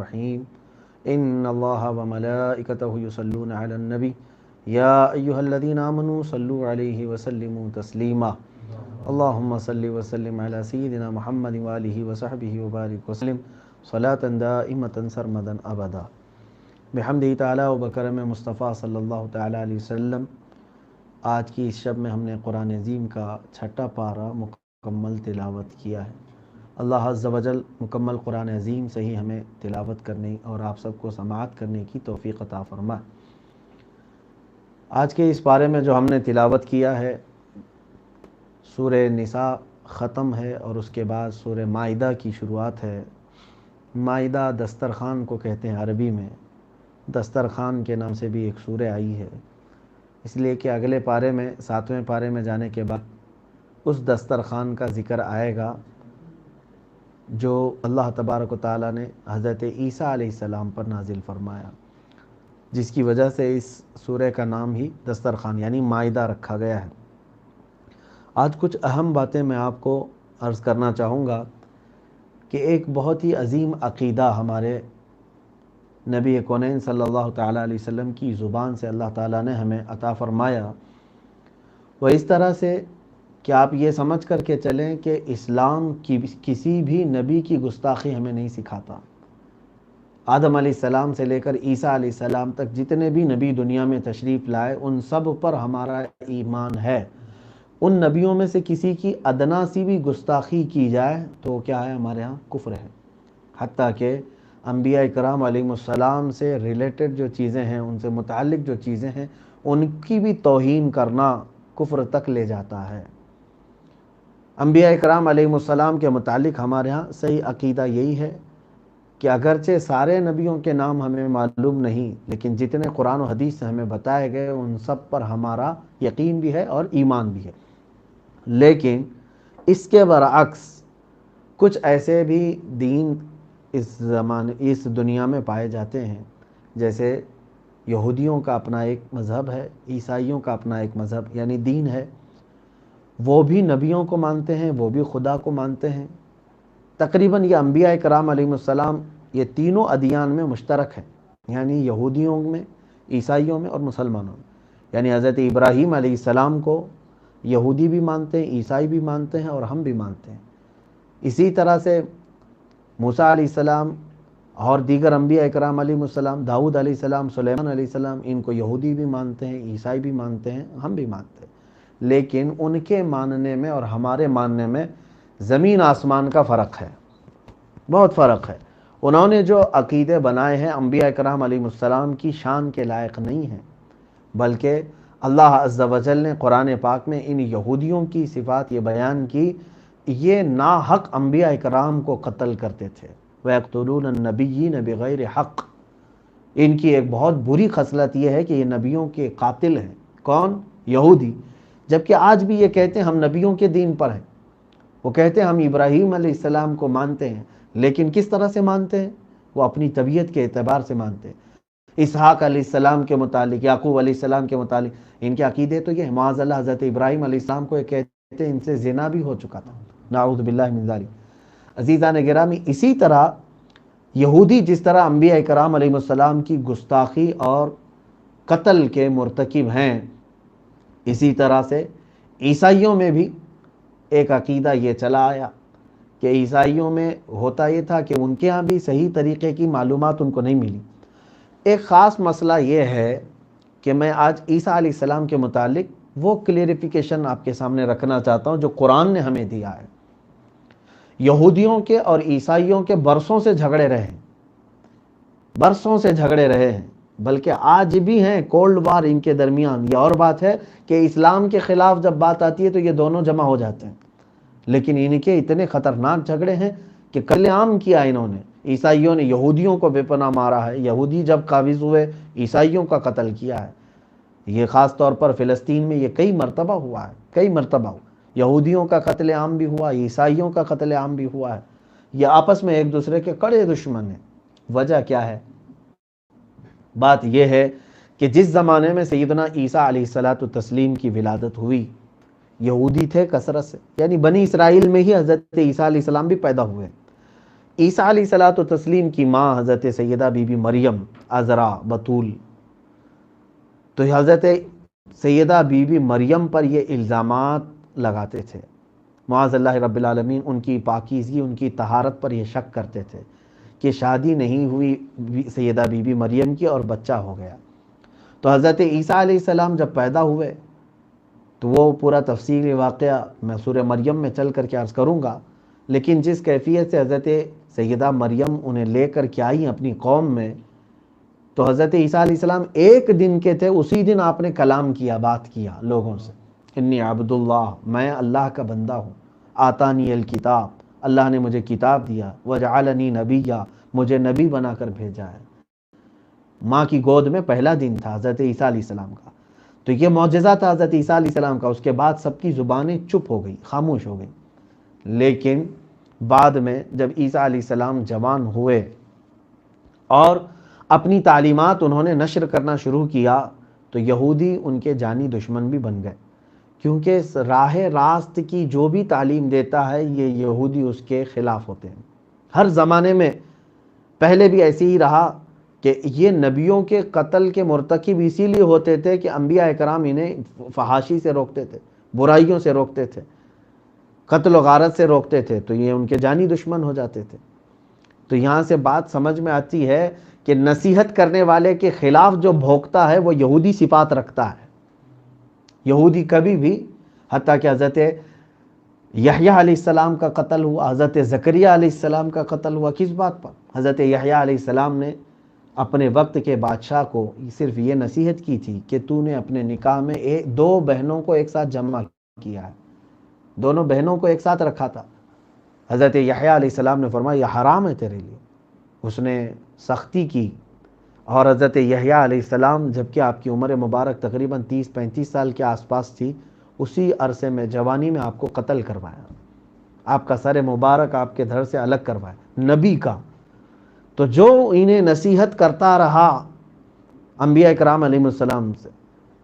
الرحیم ان اللہ وملائکتہ یصلون علی النبی یا ایہا الذین آمنوا صلوا علیہ وسلموا تسلیما اللہم صل وسلم علی سیدنا محمد وآلہ وصحبہ وبارک وسلم صلاة دائمة سرمدا ابدا بحمدہ تعالی و بکرم مصطفیٰ صلی اللہ تعالی علیہ وسلم۔ آج کی اس شب میں ہم نے قرآن عظیم کا 6واں پارہ مکمل تلاوت کیا ہے۔ اللہ عز و جل مکمل قرآن عظیم سے ہی ہمیں تلاوت کرنے اور آپ سب کو سماعت کرنے کی توفیق عطا فرمائے۔ آج کے اس پارے میں جو ہم نے تلاوت کیا ہے سورہ نساء ختم ہے اور اس کے بعد سورہ مائدہ کی شروعات ہے۔ مائدہ دسترخوان کو کہتے ہیں عربی میں، دسترخوان کے نام سے بھی ایک سورہ آئی ہے، اس لیے کہ اگلے پارے میں 7ویں پارے میں جانے کے بعد اس دسترخوان کا ذکر آئے گا جو اللہ تبارک و تعالیٰ نے حضرت عیسیٰ علیہ السلام پر نازل فرمایا، جس کی وجہ سے اس سورہ کا نام ہی دسترخوان یعنی مائدہ رکھا گیا ہے۔ آج کچھ اہم باتیں میں آپ کو عرض کرنا چاہوں گا کہ ایک بہت ہی عظیم عقیدہ ہمارے نبی کونین صلی اللہ تعالیٰ علیہ وسلم کی زبان سے اللہ تعالیٰ نے ہمیں عطا فرمایا، وہ اس طرح سے کہ آپ یہ سمجھ کر کے چلیں کہ اسلام کی کسی بھی نبی کی گستاخی ہمیں نہیں سکھاتا۔ آدم علیہ السلام سے لے کر عیسیٰ علیہ السلام تک جتنے بھی نبی دنیا میں تشریف لائے ان سب پر ہمارا ایمان ہے۔ ان نبیوں میں سے کسی کی ادنا سی بھی گستاخی کی جائے تو کیا ہے، ہمارے ہاں کفر ہے۔ حتیٰ کہ انبیاء کرام علیہ السلام سے ریلیٹڈ جو چیزیں ہیں، ان سے متعلق جو چیزیں ہیں، ان کی بھی توہین کرنا کفر تک لے جاتا ہے۔ انبیاء کرام علیہ السلام کے متعلق ہمارے ہاں صحیح عقیدہ یہی ہے کہ اگرچہ سارے نبیوں کے نام ہمیں معلوم نہیں، لیکن جتنے قرآن و حدیث سے ہمیں بتائے گئے ان سب پر ہمارا یقین بھی ہے اور ایمان بھی ہے۔ لیکن اس کے برعکس کچھ ایسے بھی دین اس دنیا میں پائے جاتے ہیں، جیسے یہودیوں کا اپنا ایک مذہب ہے، عیسائیوں کا اپنا ایک مذہب یعنی دین ہے، وہ بھی نبیوں کو مانتے ہیں، وہ بھی خدا کو مانتے ہیں۔ تقریباً یہ انبیاء کرام علیہ السلام یہ تینوں ادیان میں مشترک ہیں، یعنی یہودیوں میں، عیسائیوں میں اور مسلمانوں میں۔ یعنی حضرت ابراہیم علیہ السلام کو یہودی بھی مانتے ہیں، عیسائی بھی مانتے ہیں اور ہم بھی مانتے ہیں۔ اسی طرح سے موسیٰ علیہ السلام اور دیگر انبیاء کرام علیہ السلام، داؤد علیہ السلام، سلیمان علیہ السلام، ان کو یہودی بھی مانتے ہیں، عیسائی بھی مانتے ہیں، ہم بھی مانتے ہیں۔ لیکن ان کے ماننے میں اور ہمارے ماننے میں زمین آسمان کا فرق ہے، بہت فرق ہے۔ انہوں نے جو عقیدے بنائے ہیں انبیاء کرام علیہ السلام کی شان کے لائق نہیں ہیں، بلکہ اللہ عز و جل نے قرآن پاک میں ان یہودیوں کی صفات یہ بیان کی، یہ ناحق انبیاء کرام کو قتل کرتے تھے۔ وَيَقْتُلُونَ النَّبِيِّينَ بِغَيْرِ حق۔ ان کی ایک بہت بری خصلت یہ ہے کہ یہ نبیوں کے قاتل ہیں۔ کون؟ یہودی۔ جبکہ آج بھی یہ کہتے ہیں ہم نبیوں کے دین پر ہیں، وہ کہتے ہیں ہم ابراہیم علیہ السلام کو مانتے ہیں، لیکن کس طرح سے مانتے ہیں؟ وہ اپنی طبیعت کے اعتبار سے مانتے ہیں۔ اسحاق علیہ السلام کے متعلق، یعقوب علیہ السلام کے متعلق ان کے عقیدے تو یہ ہے۔ معاذ اللہ حضرت ابراہیم علیہ السلام کو یہ کہتے ہیں ان سے زنا بھی ہو چکا تھا، نعوذ باللہ من ذالک۔ عزیزان گرامی، اسی طرح یہودی جس طرح انبیاء کرام علیہ السلام کی گستاخی اور قتل کے مرتکب ہیں، اسی طرح سے عیسائیوں میں بھی ایک عقیدہ یہ چلا آیا کہ عیسائیوں میں ہوتا یہ تھا کہ ان کے ہاں بھی صحیح طریقے کی معلومات ان کو نہیں ملی۔ ایک خاص مسئلہ یہ ہے کہ میں آج عیسیٰ علیہ السلام کے متعلق وہ کلیریفیکیشن آپ کے سامنے رکھنا چاہتا ہوں جو قرآن نے ہمیں دیا ہے۔ یہودیوں کے اور عیسائیوں کے برسوں سے جھگڑے رہے ہیں، برسوں سے جھگڑے رہے ہیں، بلکہ آج بھی ہیں کولڈ وار ان کے درمیان۔ یہ اور بات ہے کہ اسلام کے خلاف جب بات آتی ہے تو یہ دونوں جمع ہو جاتے ہیں، لیکن ان کے اتنے خطرناک جھگڑے ہیں کہ قتل عام کیا انہوں نے۔ عیسائیوں نے یہودیوں کو بے پناہ مارا ہے، یہودی جب قابض ہوئے عیسائیوں کا قتل کیا ہے۔ یہ خاص طور پر فلسطین میں یہ کئی مرتبہ ہوا ہے، کئی مرتبہ ہوا۔ یہودیوں کا قتل عام بھی ہوا، عیسائیوں کا قتل عام بھی ہوا ہے۔ یہ آپس میں ایک دوسرے کے کڑے دشمن ہیں۔ وجہ کیا ہے؟ بات یہ ہے کہ جس زمانے میں سیدنا عیسیٰ علیہ السلام کی ولادت ہوئی، یہودی تھے کثرت سے، یعنی بنی اسرائیل میں ہی حضرت عیسیٰ علیہ السلام بھی پیدا ہوئے۔ عیسیٰ علیہ الصلوۃ والتسلیم کی ماں حضرت سیدہ بی بی مریم عذرا بطول، تو حضرت سیدہ بی بی مریم پر یہ الزامات لگاتے تھے، معاذ اللہ رب العالمین، ان کی پاکیزگی، ان کی طہارت پر یہ شک کرتے تھے کہ شادی نہیں ہوئی سیدہ بی بی مریم کی اور بچہ ہو گیا۔ تو حضرت عیسیٰ علیہ السلام جب پیدا ہوئے تو وہ پورا تفصیلی واقعہ میں سورہ مریم میں چل کر کے عرض کروں گا، لیکن جس کیفیت سے حضرت سیدہ مریم انہیں لے کر کے آئیں اپنی قوم میں، تو حضرت عیسیٰ علیہ السلام ایک دن کے تھے، اسی دن آپ نے کلام کیا، بات کیا لوگوں سے، انی عبداللہ، میں اللہ کا بندہ ہوں، آتانی الکتاب، اللہ نے مجھے کتاب دیا، وجعلنی نبیّا، مجھے نبی بنا کر بھیجا ہے۔ ماں کی گود میں پہلا دن تھا حضرت عیسیٰ علیہ السلام کا، تو یہ معجزہ تھا حضرت عیسیٰ علیہ السلام کا۔ اس کے بعد سب کی زبانیں چپ ہو گئی، خاموش ہو گئی، لیکن بعد میں جب عیسیٰ علیہ السلام جوان ہوئے اور اپنی تعلیمات انہوں نے نشر کرنا شروع کیا، تو یہودی ان کے جانی دشمن بھی بن گئے، کیونکہ راہ راست کی جو بھی تعلیم دیتا ہے یہ یہودی اس کے خلاف ہوتے ہیں۔ ہر زمانے میں پہلے بھی ایسے ہی رہا کہ یہ نبیوں کے قتل کے مرتکب اسی لیے ہوتے تھے کہ انبیاء اکرام انہیں فحاشی سے روکتے تھے، برائیوں سے روکتے تھے، قتل و غارت سے روکتے تھے، تو یہ ان کے جانی دشمن ہو جاتے تھے۔ تو یہاں سے بات سمجھ میں آتی ہے کہ نصیحت کرنے والے کے خلاف جو بھوکتا ہے وہ یہودی صفات رکھتا ہے۔ یہودی کبھی بھی، حتیٰ کہ حضرت یحییٰ علیہ السلام کا قتل ہوا، حضرت زکریہ علیہ السلام کا قتل ہوا، کس بات پر؟ حضرت یحییٰ علیہ السلام نے اپنے وقت کے بادشاہ کو صرف یہ نصیحت کی تھی کہ تو نے اپنے نکاح میں دو بہنوں کو ایک ساتھ جمع کیا ہے، دونوں بہنوں کو ایک ساتھ رکھا تھا۔ حضرت یحییٰ علیہ السلام نے فرمایا یہ حرام ہے تیرے لیے، اس نے سختی کی۔ اور حضرت یحییٰ علیہ السلام جبکہ آپ کی عمر مبارک تقریباً 30-35 سال کے آس پاس تھی، اسی عرصے میں جوانی میں آپ کو قتل کروایا، آپ کا سر مبارک آپ کے دھڑ سے الگ کروایا، نبی کا۔ تو جو انہیں نصیحت کرتا رہا انبیاء کرام علیہ السلام سے،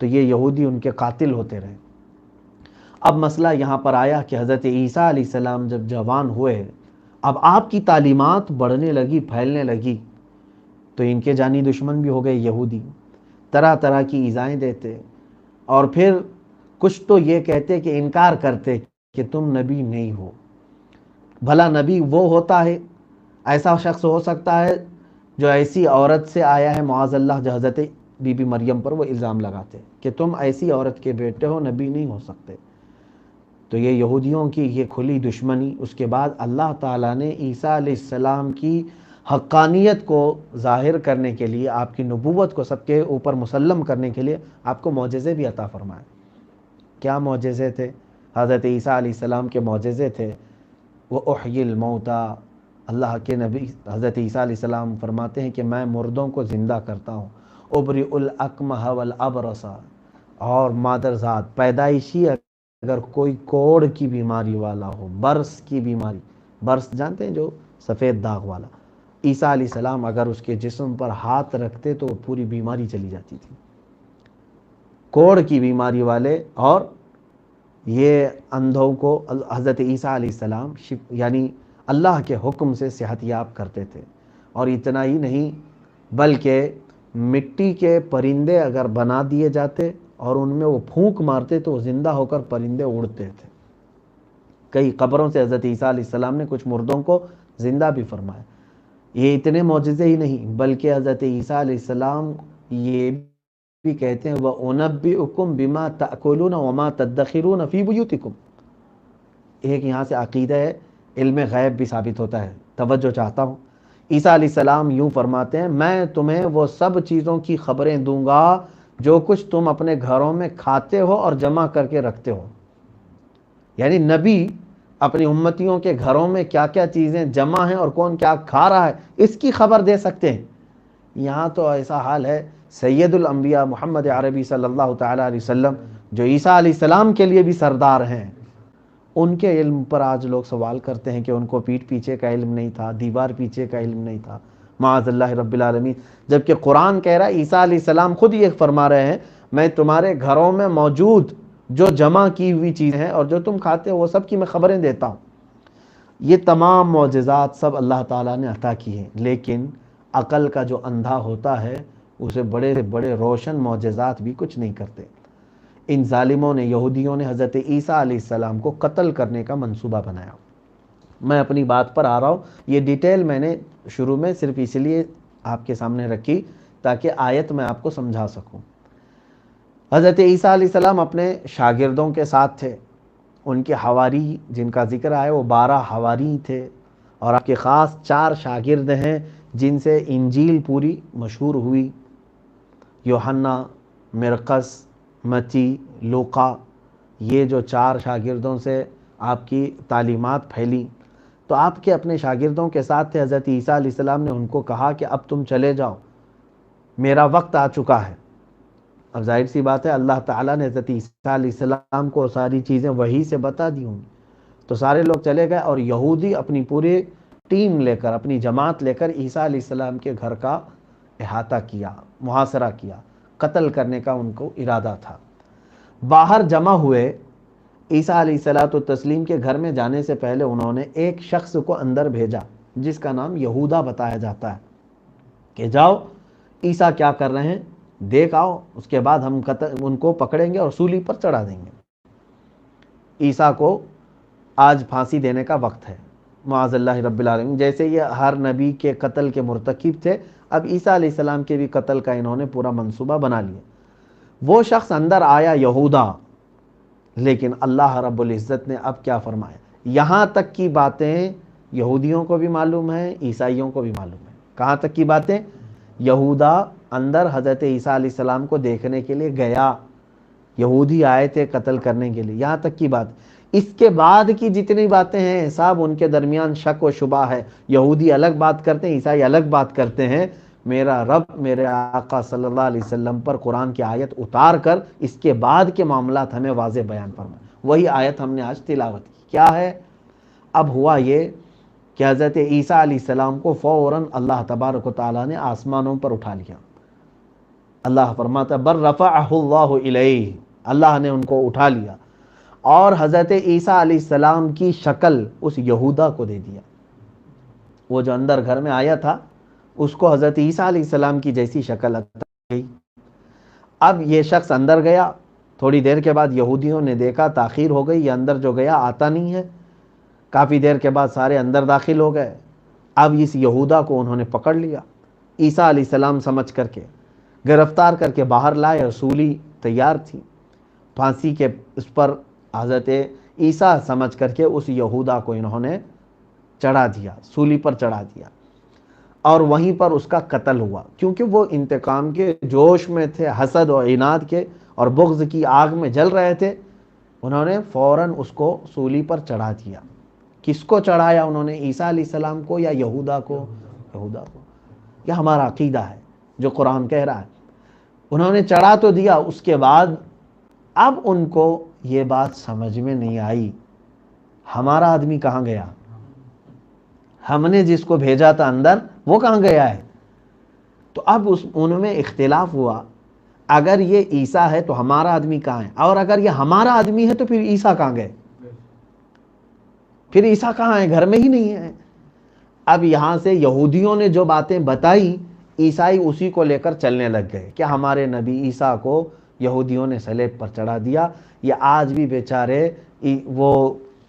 تو یہ یہودی ان کے قاتل ہوتے رہے۔ اب مسئلہ یہاں پر آیا کہ حضرت عیسیٰ علیہ السلام جب جوان ہوئے، اب آپ کی تعلیمات بڑھنے لگی، پھیلنے لگی، تو ان کے جانی دشمن بھی ہو گئے یہودی، طرح طرح کی ایذائیں دیتے، اور پھر کچھ تو یہ کہتے کہ انکار کرتے کہ تم نبی نہیں ہو۔ بھلا نبی وہ ہوتا ہے، ایسا شخص ہو سکتا ہے جو ایسی عورت سے آیا ہے، معاذ اللہ، جو حضرت بی بی مریم پر وہ الزام لگاتے کہ تم ایسی عورت کے بیٹے ہو، نبی نہیں ہو سکتے۔ تو یہ یہودیوں کی یہ کھلی دشمنی۔ اس کے بعد اللہ تعالیٰ نے عیسیٰ علیہ السلام کی حقانیت کو ظاہر کرنے کے لیے، آپ کی نبوت کو سب کے اوپر مسلم کرنے کے لیے آپ کو معجزے بھی عطا فرمائے۔ کیا معجزے تھے؟ حضرت عیسیٰ علیہ السلام کے معجزے تھے وہ احیی الموتیٰ۔ اللہ کے نبی حضرت عیسیٰ علیہ السلام فرماتے ہیں کہ میں مردوں کو زندہ کرتا ہوں، ابرئ الاکمہ والابرص، اور مادرزاد پیدائشی اگر کوئی کوڑ کی بیماری والا ہو، برس کی بیماری، برس جانتے ہیں جو سفید داغ والا، عیسیٰ علیہ السلام اگر اس کے جسم پر ہاتھ رکھتے تو پوری بیماری چلی جاتی تھی، کوڑ کی بیماری والے۔ اور یہ اندھوں کو حضرت عیسیٰ علیہ السلام یعنی اللہ کے حکم سے صحت یاب کرتے تھے۔ اور اتنا ہی نہیں بلکہ مٹی کے پرندے اگر بنا دیے جاتے اور ان میں وہ پھونک مارتے تو وہ زندہ ہو کر پرندے اڑتے تھے۔ کئی قبروں سے حضرت عیسیٰ علیہ السلام نے کچھ مردوں کو زندہ بھی فرمایا۔ یہ اتنے معجزے ہی نہیں بلکہ حضرت عیسیٰ علیہ السلام یہ بھی کہتے ہیں وَأُنَبِّئُكُمْ بِمَا تَأْكُلُونَ وَمَا تَدَّخِرُونَ فِي بُيُوتِكُمْ۔ ایک یہاں سے عقیدہ ہے، علم غیب بھی ثابت ہوتا ہے، توجہ چاہتا ہوں۔ عیسیٰ علیہ السلام یوں فرماتے ہیں میں تمہیں وہ سب چیزوں کی خبریں دوں گا جو کچھ تم اپنے گھروں میں کھاتے ہو اور جمع کر کے رکھتے ہو۔ یعنی نبی اپنی امتیوں کے گھروں میں کیا کیا چیزیں جمع ہیں اور کون کیا کھا رہا ہے اس کی خبر دے سکتے ہیں۔ یہاں تو ایسا حال ہے، سید الانبیاء محمد عربی صلی اللہ تعالیٰ علیہ وسلم جو عیسیٰ علیہ السلام کے لیے بھی سردار ہیں، ان کے علم پر آج لوگ سوال کرتے ہیں کہ ان کو پیٹھ پیچھے کا علم نہیں تھا، دیوار پیچھے کا علم نہیں تھا، معاذ اللہ رب العالمین۔ جبکہ قرآن کہہ رہا ہے، عیسیٰ علیہ السلام خود یہ فرما رہے ہیں میں تمہارے گھروں میں موجود جو جمع کی ہوئی چیزیں ہیں اور جو تم کھاتے ہو وہ سب کی میں خبریں دیتا ہوں۔ یہ تمام معجزات سب اللہ تعالیٰ نے عطا کی ہیں، لیکن عقل کا جو اندھا ہوتا ہے اسے بڑے سے بڑے روشن معجزات بھی کچھ نہیں کرتے۔ ان ظالموں نے، یہودیوں نے حضرت عیسیٰ علیہ السلام کو قتل کرنے کا منصوبہ بنایا۔ میں اپنی بات پر آ رہا ہوں، یہ ڈیٹیل میں نے شروع میں صرف اس لیے آپ کے سامنے رکھی تاکہ آیت میں آپ کو سمجھا سکوں۔ حضرت عیسیٰ علیہ السلام اپنے شاگردوں کے ساتھ تھے، ان کے حواری جن کا ذکر آئے وہ 12 حواری تھے، اور آپ کے خاص 4 شاگرد ہیں جن سے انجیل پوری مشہور ہوئی، یوحنا، مرقس، متی، لوقا۔ یہ جو 4 شاگردوں سے آپ کی تعلیمات پھیلی، تو آپ کے اپنے شاگردوں کے ساتھ تھے۔ حضرت عیسیٰ علیہ السلام نے ان کو کہا کہ اب تم چلے جاؤ، میرا وقت آ چکا ہے۔ اب ظاہر سی بات ہے اللہ تعالیٰ نے حضرت عیسیٰ علیہ السلام کو ساری چیزیں وحی سے بتا دی ہوں، تو سارے لوگ چلے گئے، اور یہودی اپنی پوری ٹیم لے کر، اپنی جماعت لے کر عیسیٰ علیہ السلام کے گھر کا احاطہ کیا، محاصرہ کیا، قتل کرنے کا ان کو ارادہ تھا۔ باہر جمع ہوئے، عیسیٰ علیہ السلام کے گھر میں جانے سے پہلے انہوں نے ایک شخص کو اندر بھیجا جس کا نام یہودا بتایا جاتا ہے کہ جاؤ عیسیٰ کیا کر رہے ہیں دیکھ آؤ، اس کے بعد ہم ان کو پکڑیں گے اور سولی پر چڑھا دیں گے۔ عیسیٰ کو آج پھانسی دینے کا وقت ہے، معاذ اللہ رب العالمین۔ جیسے یہ ہر نبی کے قتل کے مرتکب تھے، اب عیسیٰ علیہ السلام کے بھی قتل کا انہوں نے پورا منصوبہ بنا لیا۔ وہ شخص اندر آیا یہودا، لیکن اللہ رب العزت نے اب کیا فرمایا، یہاں تک کی باتیں یہودیوں کو بھی معلوم ہیں، عیسائیوں کو بھی معلوم ہے۔ کہاں تک کی باتیں؟ یہودا اندر حضرت عیسیٰ علیہ السلام کو دیکھنے کے لیے گیا، یہودی آئے تھے قتل کرنے کے لیے، یہاں تک کی بات۔ اس کے بعد کی جتنی باتیں ہیں صاحب ان کے درمیان شک و شبہ ہے، یہودی الگ بات کرتے ہیں، عیسائی الگ بات کرتے ہیں۔ میرا رب میرے آقا صلی اللہ علیہ وسلم پر قرآن کی آیت اتار کر اس کے بعد کے معاملات ہمیں واضح بیان فرمائے، وہی آیت ہم نے آج تلاوت کی۔ کیا ہے؟ اب ہوا یہ کہ حضرت عیسیٰ علیہ السلام کو فوراً اللہ تبارک و تعالیٰ نے آسمانوں پر اٹھا لیا۔ اللہ فرماتا بر رفعہ اللہ الیہ، اللہ نے ان کو اٹھا لیا اور حضرت عیسیٰ علیہ السلام کی شکل اس یہودا کو دے دیا۔ وہ جو اندر گھر میں آیا تھا اس کو حضرت عیسیٰ علیہ السلام کی جیسی شکل عطا گئی۔ اب یہ شخص اندر گیا، تھوڑی دیر کے بعد یہودیوں نے دیکھا تاخیر ہو گئی، یہ اندر جو گیا آتا نہیں ہے۔ کافی دیر کے بعد سارے اندر داخل ہو گئے۔ اب اس یہودا کو انہوں نے پکڑ لیا، عیسیٰ علیہ السلام سمجھ کر کے گرفتار کر کے باہر لائے، اور سولی تیار تھی پھانسی کے اس پر حضرت عیسیٰ سمجھ کر کے اس یہودا کو انہوں نے چڑھا دیا، سولی پر چڑھا دیا، اور وہیں پر اس کا قتل ہوا۔ کیونکہ وہ انتقام کے جوش میں تھے، حسد و عناد کے اور بغض کی آگ میں جل رہے تھے، انہوں نے فوراً اس کو سولی پر چڑھا دیا۔ کس کو چڑھایا انہوں نے؟ عیسیٰ علیہ السلام کو یا یہودا کو؟ یہودا کو۔ یہ ہمارا عقیدہ ہے جو قرآن کہہ رہا ہے۔ انہوں نے چڑھا تو دیا، اس کے بعد اب ان کو یہ بات سمجھ میں نہیں آئی، ہمارا آدمی کہاں گیا؟ ہم نے جس کو بھیجا تھا اندر وہ کہاں گیا ہے؟ تو اب ان میں اختلاف ہوا، اگر یہ عیسیٰ ہے تو ہمارا آدمی کہاں ہے، اور اگر یہ ہمارا آدمی ہے تو پھر عیسیٰ کہاں گئے؟ پھر عیسیٰ کہاں ہے؟ گھر میں ہی نہیں ہے۔ اب یہاں سے یہودیوں نے جو باتیں بتائی، عیسائی اسی کو لے کر چلنے لگ گئے کہ ہمارے نبی عیسیٰ کو یہودیوں نے سلیب پر چڑھا دیا۔ یہ آج بھی بیچارے وہ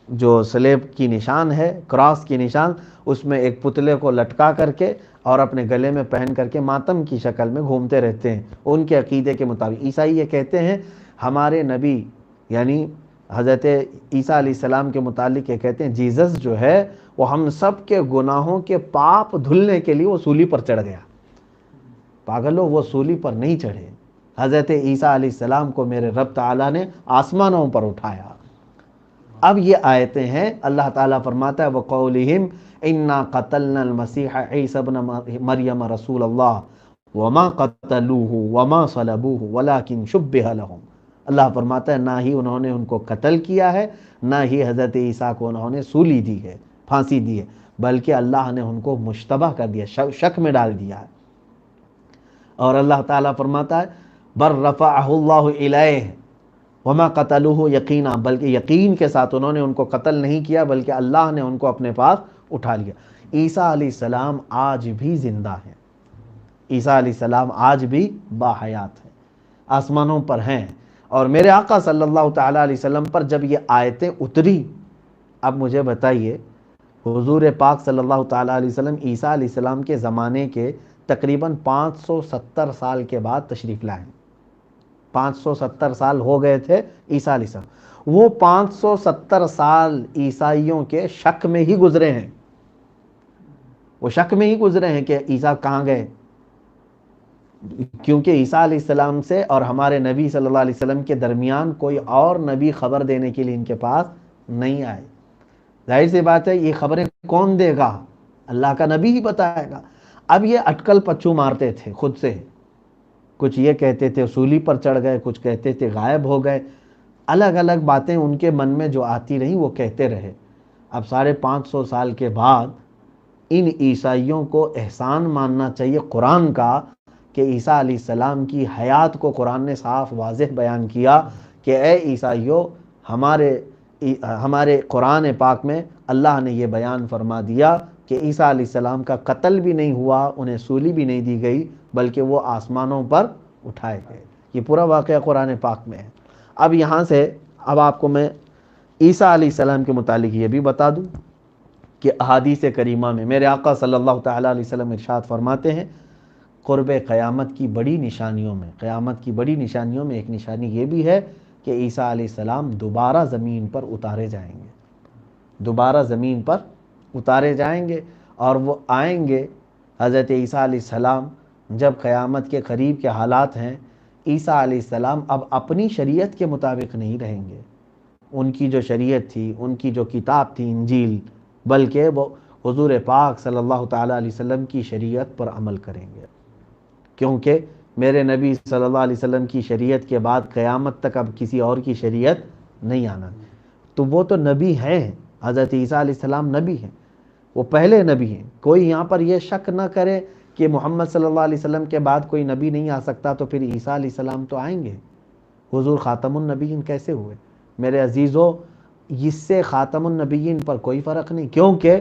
جو سلیب کی نشان ہے، کراس کی نشان، اس میں ایک پتلے کو لٹکا کر کے اور اپنے گلے میں پہن کر کے ماتم کی شکل میں گھومتے رہتے ہیں۔ ان کے عقیدے کے مطابق عیسائی یہ کہتے ہیں ہمارے نبی یعنی حضرت عیسیٰ علیہ السلام کے متعلق یہ کہتے ہیں جیزس جو ہے وہ ہم سب کے گناہوں کے پاپ دھلنے کے لیے وہ سولی پر چڑھ گیا۔ پاگلو، وہ سولی پر نہیں چڑھے، حضرت عیسیٰ علیہ السلام کو میرے رب تعالیٰ نے آسمانوں پر اٹھایا۔ اب یہ آیتیں ہیں، اللہ تعالیٰ فرماتا ہے وَقَوْلِهِمْ إِنَّا قَتَلْنَا الْمَسِيحَ عِيسَى ابْنَ مَرْيَمَ رَسُولَ اللَّهِ وَمَا قَتَلُوهُ وَمَا صَلَبُوهُ وَلَكِنْ شُبِّهَ لَهُمْ۔ اللہ فرماتا ہے نہ ہی انہوں نے ان کو قتل کیا ہے، نہ ہی حضرت عیسیٰ کو انہوں نے سولی دی ہے، پھانسی دی ہے، بلکہ اللہ نے ان کو مشتبہ کر دیا، شک میں ڈال دیا ہے۔ اور اللہ تعالیٰ فرماتا ہے بر رفعہ اللہ الیہ، وما قتلوہ یقینا، بلکہ یقین کے ساتھ انہوں نے ان کو قتل نہیں کیا، بلکہ اللہ نے ان کو اپنے پاس اٹھا لیا۔ عیسیٰ علیہ السلام آج بھی زندہ ہیں، عیسیٰ علیہ السلام آج بھی باحیات ہیں، آسمانوں پر ہیں۔ اور میرے آقا صلی اللہ تعالیٰ علیہ وسلم پر جب یہ آیتیں اتری، اب مجھے بتائیے حضور پاک صلی اللہ تعالیٰ علیہ وسلم عیسیٰ علیہ السلام کے زمانے کے تقریباً 570 سال کے بعد تشریف لائے، 570 سال ہو گئے تھے عیسیٰ علیہ السلام۔ وہ 570 سال عیسائیوں کے شک میں ہی گزرے ہیں، وہ شک میں ہی گزرے ہیں کہ عیسیٰ کہاں گئے، کیونکہ عیسیٰ علیہ السلام سے اور ہمارے نبی صلی اللہ علیہ وسلم کے درمیان کوئی اور نبی خبر دینے کے لیے ان کے پاس نہیں آئے۔ ظاہر سی بات ہے یہ خبریں کون دے گا، اللہ کا نبی ہی بتائے گا۔ اب یہ اٹکل پچو مارتے تھے خود سے، کچھ یہ کہتے تھے سولی پر چڑھ گئے، کچھ کہتے تھے غائب ہو گئے، الگ الگ باتیں ان کے من میں جو آتی رہیں وہ کہتے رہے۔ اب 550 سال کے بعد ان عیسائیوں کو احسان ماننا چاہیے قرآن کا کہ عیسیٰ علیہ السلام کی حیات کو قرآن نے صاف واضح بیان کیا کہ اے عیسائیوں، ہمارے قرآن پاک میں اللہ نے یہ بیان فرما دیا کہ عیسیٰ علیہ السلام کا قتل بھی نہیں ہوا، انہیں سولی بھی نہیں دی گئی، بلکہ وہ آسمانوں پر اٹھائے گئے۔ یہ پورا واقعہ قرآن پاک میں ہے۔ اب یہاں سے اب آپ کو میں عیسیٰ علیہ السلام کے متعلق یہ بھی بتا دوں کہ احادیث کریمہ میں میرے آقا صلی اللہ تعالیٰ علیہ وسلم ارشاد فرماتے ہیں قرب قیامت کی بڑی نشانیوں میں، قیامت کی بڑی نشانیوں میں ایک نشانی یہ بھی ہے کہ عیسیٰ علیہ السلام دوبارہ زمین پر اتارے جائیں گے، دوبارہ زمین پر اتارے جائیں گے، اور وہ آئیں گے۔ حضرت عیسیٰ علیہ السلام جب قیامت کے قریب کے حالات ہیں، عیسیٰ علیہ السلام اب اپنی شریعت کے مطابق نہیں رہیں گے، ان کی جو شریعت تھی، ان کی جو کتاب تھی انجیل، بلکہ وہ حضور پاک صلی اللہ تعالیٰ علیہ وسلم کی شریعت پر عمل کریں گے، کیونکہ میرے نبی صلی اللہ علیہ وسلم کی شریعت کے بعد قیامت تک اب کسی اور کی شریعت نہیں آنا۔ تو وہ تو نبی ہیں، حضرت عیسیٰ علیہ السلام نبی ہیں، وہ پہلے نبی ہیں۔ کوئی یہاں پر یہ شک نہ کرے کہ محمد صلی اللہ علیہ وسلم کے بعد کوئی نبی نہیں آ سکتا، تو پھر عیسیٰ علیہ السلام تو آئیں گے۔ حضور خاتم النبیین کیسے ہوئے؟ میرے عزیزو، اس سے خاتم النبیین پر کوئی فرق نہیں، کیونکہ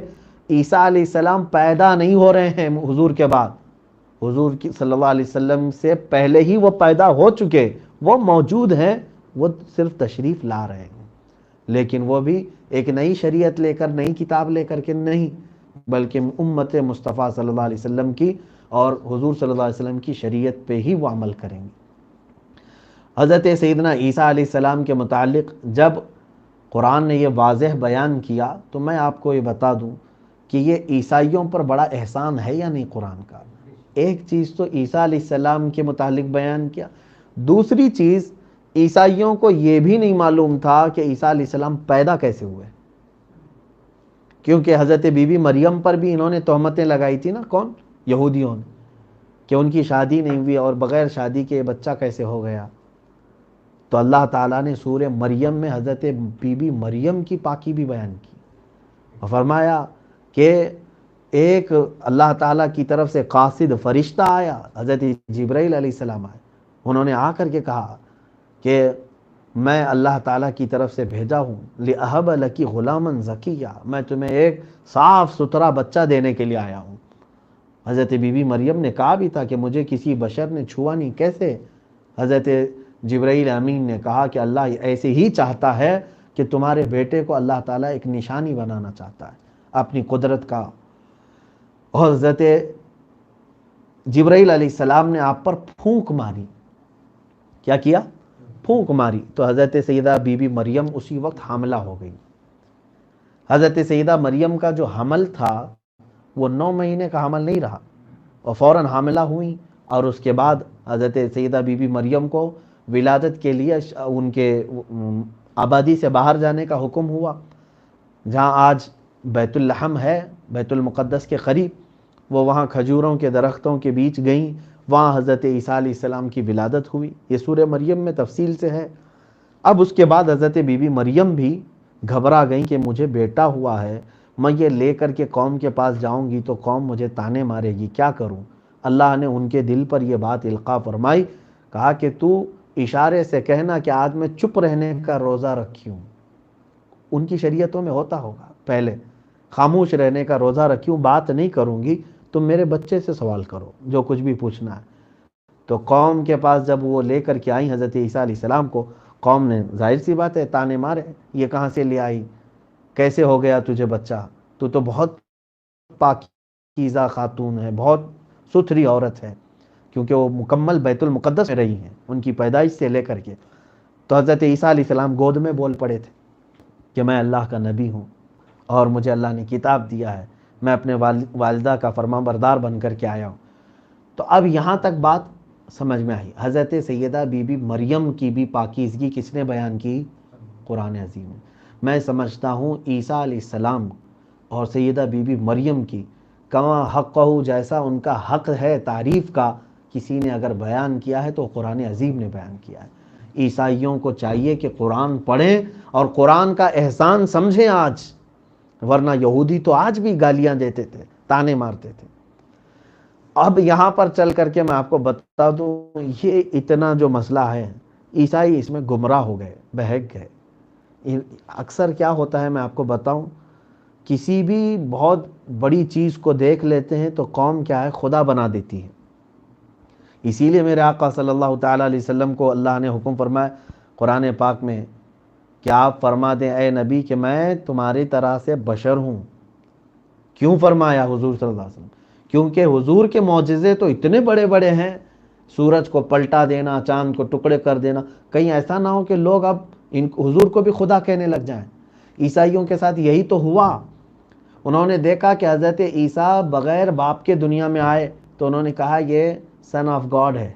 عیسیٰ علیہ السلام پیدا نہیں ہو رہے ہیں حضور کے بعد، حضور صلی اللہ علیہ وسلم سے پہلے ہی وہ پیدا ہو چکے، وہ موجود ہیں، وہ صرف تشریف لا رہے ہیں، لیکن وہ بھی ایک نئی شریعت لے کر، نئی کتاب لے کر کے نہیں، بلکہ امت مصطفیٰ صلی اللہ علیہ وسلم کی اور حضور صلی اللہ علیہ وسلم کی شریعت پہ ہی وہ عمل کریں گے۔ حضرت سیدنا عیسیٰ علیہ السلام کے متعلق جب قرآن نے یہ واضح بیان کیا تو میں آپ کو یہ بتا دوں کہ یہ عیسائیوں پر بڑا احسان ہے یا نہیں قرآن کا۔ ایک چیز تو عیسیٰ علیہ السلام کے متعلق بیان کیا، دوسری چیز عیسائیوں کو یہ بھی نہیں معلوم تھا کہ عیسیٰ علیہ السلام پیدا کیسے ہوئے، کیونکہ حضرت بی بی مریم پر بھی انہوں نے تہمتیں لگائی تھی نا، کون؟ یہودیوں نے، کہ ان کی شادی نہیں ہوئی اور بغیر شادی کے بچہ کیسے ہو گیا۔ تو اللہ تعالیٰ نے سورہ مریم میں حضرت بی بی مریم کی پاکی بھی بیان کی اور فرمایا کہ ایک اللہ تعالیٰ کی طرف سے قاصد فرشتہ آیا، حضرت جبرائیل علیہ السلام آئے، انہوں نے آ کر کے کہا کہ میں اللہ تعالیٰ کی طرف سے بھیجا ہوں لِأَهَبَ لَكِ غُلَامًا زَكِيًّا، میں تمہیں ایک صاف ستھرا بچہ دینے کے لیے آیا ہوں۔ حضرت بی بی مریم نے کہا بھی تھا کہ مجھے کسی بشر نے چھوا نہیں، کیسے؟ حضرت جبرائیل امین نے کہا کہ اللہ ایسے ہی چاہتا ہے کہ تمہارے بیٹے کو اللہ تعالیٰ ایک نشانی بنانا چاہتا ہے اپنی قدرت کا۔ اور حضرت جبرائیل علیہ السلام نے آپ پر پھونک ماری، کیا کیا؟ پھونک ماری، تو حضرت سیدہ بی بی مریم اسی وقت حاملہ ہو گئی۔ حضرت سیدہ مریم کا جو حمل تھا وہ 9 مہینے کا حمل نہیں رہا، اور فوراً حاملہ ہوئیں، اور اس کے بعد حضرت سیدہ بی بی مریم کو ولادت کے لیے ان کے آبادی سے باہر جانے کا حکم ہوا، جہاں آج بیت اللحم ہے، بیت المقدس کے قریب، وہ وہاں کھجوروں کے درختوں کے بیچ گئیں، وہاں حضرت عیسیٰ علیہ السلام کی ولادت ہوئی۔ یہ سورہ مریم میں تفصیل سے ہے۔ اب اس کے بعد حضرت بی بی مریم بھی گھبرا گئیں کہ مجھے بیٹا ہوا ہے، میں یہ لے کر کے قوم کے پاس جاؤں گی تو قوم مجھے تانے مارے گی، کیا کروں؟ اللہ نے ان کے دل پر یہ بات القاء فرمائی، کہا کہ تو اشارے سے کہنا کہ آج میں چپ رہنے کا روزہ رکھی ہوں، ان کی شریعتوں میں ہوتا ہوگا پہلے، خاموش رہنے کا روزہ رکھی ہوں، بات نہیں کروں گی، تم میرے بچے سے سوال کرو جو کچھ بھی پوچھنا ہے۔ تو قوم کے پاس جب وہ لے کر کے آئی حضرت عیسیٰ علیہ السلام کو، قوم نے ظاہر سی بات ہے تانے مارے، یہ کہاں سے لے آئی، کیسے ہو گیا تجھے بچہ، تو بہت پاکیزہ خاتون ہے، بہت ستھری عورت ہے، کیونکہ وہ مکمل بیت المقدس میں رہی ہیں ان کی پیدائش سے لے کر کے۔ تو حضرت عیسیٰ علیہ السلام گود میں بول پڑے تھے کہ میں اللہ کا نبی ہوں اور مجھے اللہ نے کتاب دیا ہے، میں اپنے والدہ کا فرمان بردار بن کر کے آیا ہوں۔ تو اب یہاں تک بات سمجھ میں آئی۔ حضرت سیدہ بی بی مریم کی بھی پاکیزگی کس نے بیان کی؟ قرآن عظیم میں۔ میں سمجھتا ہوں عیسیٰ علیہ السلام اور سیدہ بی بی مریم کی کما حقہ، جیسا ان کا حق ہے تعریف کا، کسی نے اگر بیان کیا ہے تو قرآن عظیم نے بیان کیا ہے۔ عیسائیوں کو چاہیے کہ قرآن پڑھیں اور قرآن کا احسان سمجھیں آج، ورنہ یہودی تو آج بھی گالیاں دیتے تھے، تانے مارتے تھے۔ اب یہاں پر چل کر کے میں آپ کو بتا دوں، یہ اتنا جو مسئلہ ہے، عیسائی اس میں گمراہ ہو گئے، بہک گئے۔ اکثر کیا ہوتا ہے میں آپ کو بتاؤں، کسی بھی بہت بڑی چیز کو دیکھ لیتے ہیں تو قوم کیا ہے، خدا بنا دیتی ہے۔ اسی لیے میرے آقا صلی اللہ تعالیٰ علیہ وسلم کو اللہ نے حکم فرمایا قرآن پاک میں کہ آپ فرما دیں اے نبی کہ میں تمہاری طرح سے بشر ہوں۔ کیوں فرمایا حضور صلی اللہ علیہ وسلم؟ کیونکہ حضور کے معجزے تو اتنے بڑے بڑے ہیں، سورج کو پلٹا دینا، چاند کو ٹکڑے کر دینا، کہیں ایسا نہ ہو کہ لوگ اب حضور کو بھی خدا کہنے لگ جائیں۔ عیسائیوں کے ساتھ یہی تو ہوا۔ انہوں نے دیکھا کہ حضرت عیسیٰ بغیر باپ کے دنیا میں آئے تو انہوں نے کہا یہ سن آف گاڈ ہے،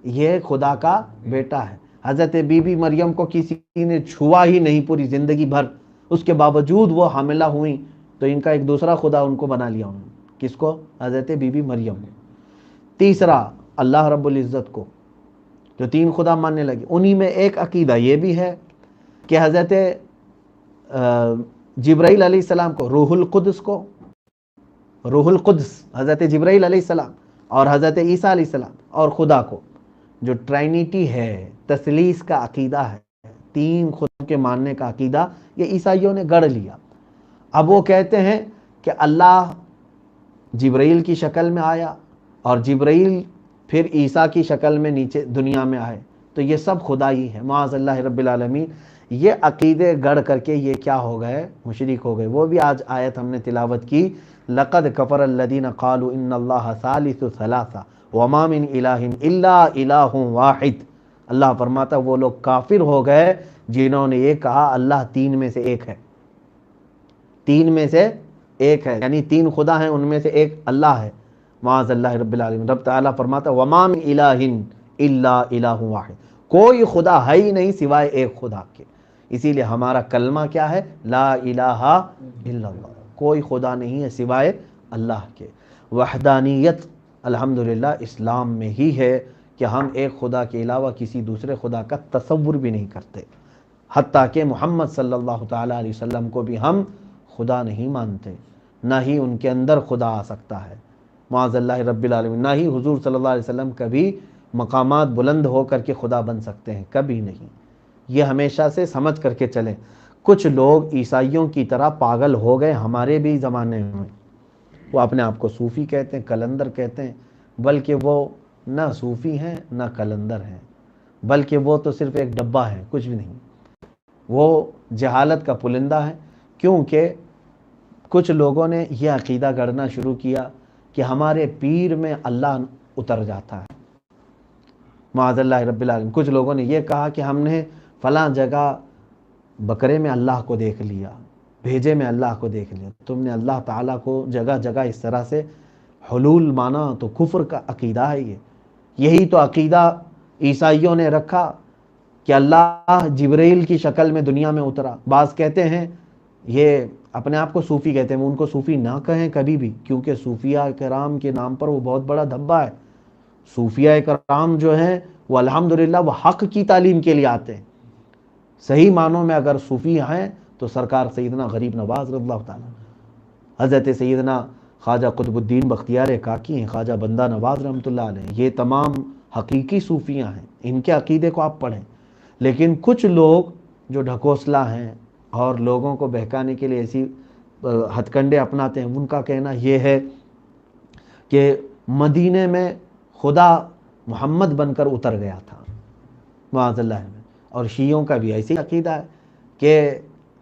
یہ خدا کا بیٹا ہے۔ حضرت بی بی مریم کو کسی نے چھوا ہی نہیں پوری زندگی بھر، اس کے باوجود وہ حاملہ ہوئیں تو ان کا ایک دوسرا خدا ان کو بنا لیا انہوں نے۔ کس کو؟ حضرت بی بی مریم کو۔ تیسرا اللہ رب العزت کو، جو تین خدا ماننے لگے۔ انہی میں ایک عقیدہ یہ بھی ہے کہ حضرت جبرائیل علیہ السلام کو، روح القدس حضرت جبرائیل علیہ السلام اور حضرت عیسیٰ علیہ السلام اور خدا کو، جو ٹرینیٹی ہے، تثلیث کا عقیدہ ہے، تین خدا کے ماننے کا عقیدہ، یہ عیسائیوں نے گڑھ لیا۔ اب وہ کہتے ہیں کہ اللہ جبرائیل کی شکل میں آیا اور جبرائیل پھر عیسیٰ کی شکل میں نیچے دنیا میں آئے، تو یہ سب خدا ہی ہے، معاذ اللہ رب العالمین۔ یہ عقیدے گڑھ کر کے یہ کیا ہو گئے؟ مشرک ہو گئے۔ وہ بھی آج آیت ہم نے تلاوت کی، لَقَدْ كَفَرَ الَّذِينَ قَالُوا إِنَّ اللَّهَ ثَالِثُ ثَلَاثَةٍ وَمَا مِنْ إِلَٰهٍ إِلَّا إِلَٰهٌ وَاحِدٌ۔ اللہ فرماتا وہ لوگ کافر ہو گئے جنہوں نے یہ کہا اللہ تین میں سے ایک ہے، تین میں سے ایک ہے، یعنی تین خدا ہیں، ان میں سے ایک اللہ ہے، معاذ اللہ رب العالمین۔ رب تعالیٰ فرماتا وَمَا مِنْ إِلَٰهٍ إِلَّا إِلَٰهٌ وَاحِدٌ، کوئی خدا ہے ہی نہیں سوائے ایک خدا کے۔ اسی لیے ہمارا کلمہ کیا ہے؟ لا الہ الا اللہ، کوئی خدا نہیں ہے سوائے اللہ کے۔ وحدانیت الحمدللہ اسلام میں ہی ہے کہ ہم ایک خدا کے علاوہ کسی دوسرے خدا کا تصور بھی نہیں کرتے، حتیٰ کہ محمد صلی اللہ تعالیٰ علیہ وسلم کو بھی ہم خدا نہیں مانتے، نہ ہی ان کے اندر خدا آ سکتا ہے، معاذ اللہ رب العالمین۔ نہ ہی حضور صلی اللہ علیہ وسلم کبھی مقامات بلند ہو کر کے خدا بن سکتے ہیں، کبھی نہیں۔ یہ ہمیشہ سے سمجھ کر کے چلیں۔ کچھ لوگ عیسائیوں کی طرح پاگل ہو گئے ہمارے بھی زمانے میں، وہ اپنے آپ کو صوفی کہتے ہیں، کلندر کہتے ہیں، بلکہ وہ نہ صوفی ہیں نہ کلندر ہیں، بلکہ وہ تو صرف ایک ڈبہ ہے، کچھ بھی نہیں۔ وہ جہالت کا پلندہ ہے، کیونکہ کچھ لوگوں نے یہ عقیدہ گڑھنا شروع کیا کہ ہمارے پیر میں اللہ اتر جاتا ہے، معاذ اللہ رب العالمین۔ کچھ لوگوں نے یہ کہا کہ ہم نے فلاں جگہ بکرے میں اللہ کو دیکھ لیا، بھیجے میں اللہ کو دیکھ لیا۔ تم نے اللہ تعالیٰ کو جگہ جگہ اس طرح سے حلول مانا تو کفر کا عقیدہ ہے یہ۔ یہی تو عقیدہ عیسائیوں نے رکھا کہ اللہ جبرائیل کی شکل میں دنیا میں اترا۔ بعض کہتے ہیں، یہ اپنے آپ کو صوفی کہتے ہیں، وہ ان کو صوفی نہ کہیں کبھی بھی، کیونکہ صوفیہ کرام کے نام پر وہ بہت بڑا دھبا ہے۔ صوفیہ کرام جو ہیں وہ الحمدللہ وہ حق کی تعلیم کے لیے آتے ہیں۔ صحیح معنوں میں اگر صوفی ہیں تو سرکار سیدنا غریب نواز رضی اللہ تعالیٰ، حضرت سیدنا خواجہ قطب الدین بختیار کاکی ہیں، خواجہ بندہ نواز رحمۃ اللہ علیہ، یہ تمام حقیقی صوفیاں ہیں، ان کے عقیدے کو آپ پڑھیں. لیکن کچھ لوگ جو ڈھکوسلا ہیں اور لوگوں کو بہکانے کے لیے ایسی ہتھ کنڈے اپناتے ہیں، ان کا کہنا یہ ہے کہ مدینے میں خدا محمد بن کر اتر گیا تھا، معاذ اللہ میں. اور شیعوں کا بھی ایسی عقیدہ ہے کہ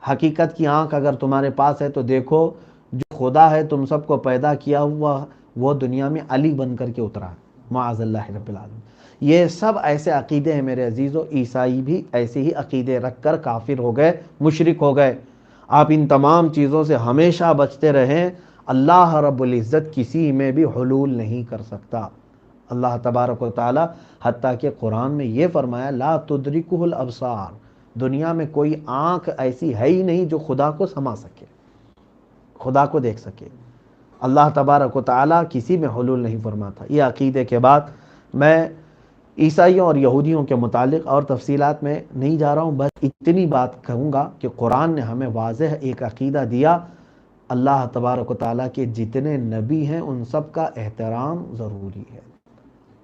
حقیقت کی آنکھ اگر تمہارے پاس ہے تو دیکھو، جو خدا ہے تم سب کو پیدا کیا ہوا وہ دنیا میں علی بن کر کے اترا، معاذ اللہ رب العالمین. یہ سب ایسے عقیدے ہیں میرے عزیزو. عیسائی بھی ایسے ہی عقیدے رکھ کر کافر ہو گئے، مشرک ہو گئے. آپ ان تمام چیزوں سے ہمیشہ بچتے رہیں. اللہ رب العزت کسی میں بھی حلول نہیں کر سکتا. اللہ تبارک و تعالی حتیٰ کہ قرآن میں یہ فرمایا لا تدرکہ الابصار، دنیا میں کوئی آنکھ ایسی ہے ہی نہیں جو خدا کو سما سکے، خدا کو دیکھ سکے. اللہ تبارک و تعالی کسی میں حلول نہیں فرماتا. یہ عقیدے کے بعد میں عیسائیوں اور یہودیوں کے متعلق اور تفصیلات میں نہیں جا رہا ہوں، بس اتنی بات کہوں گا کہ قرآن نے ہمیں واضح ایک عقیدہ دیا. اللہ تبارک و تعالیٰ کے جتنے نبی ہیں ان سب کا احترام ضروری ہے،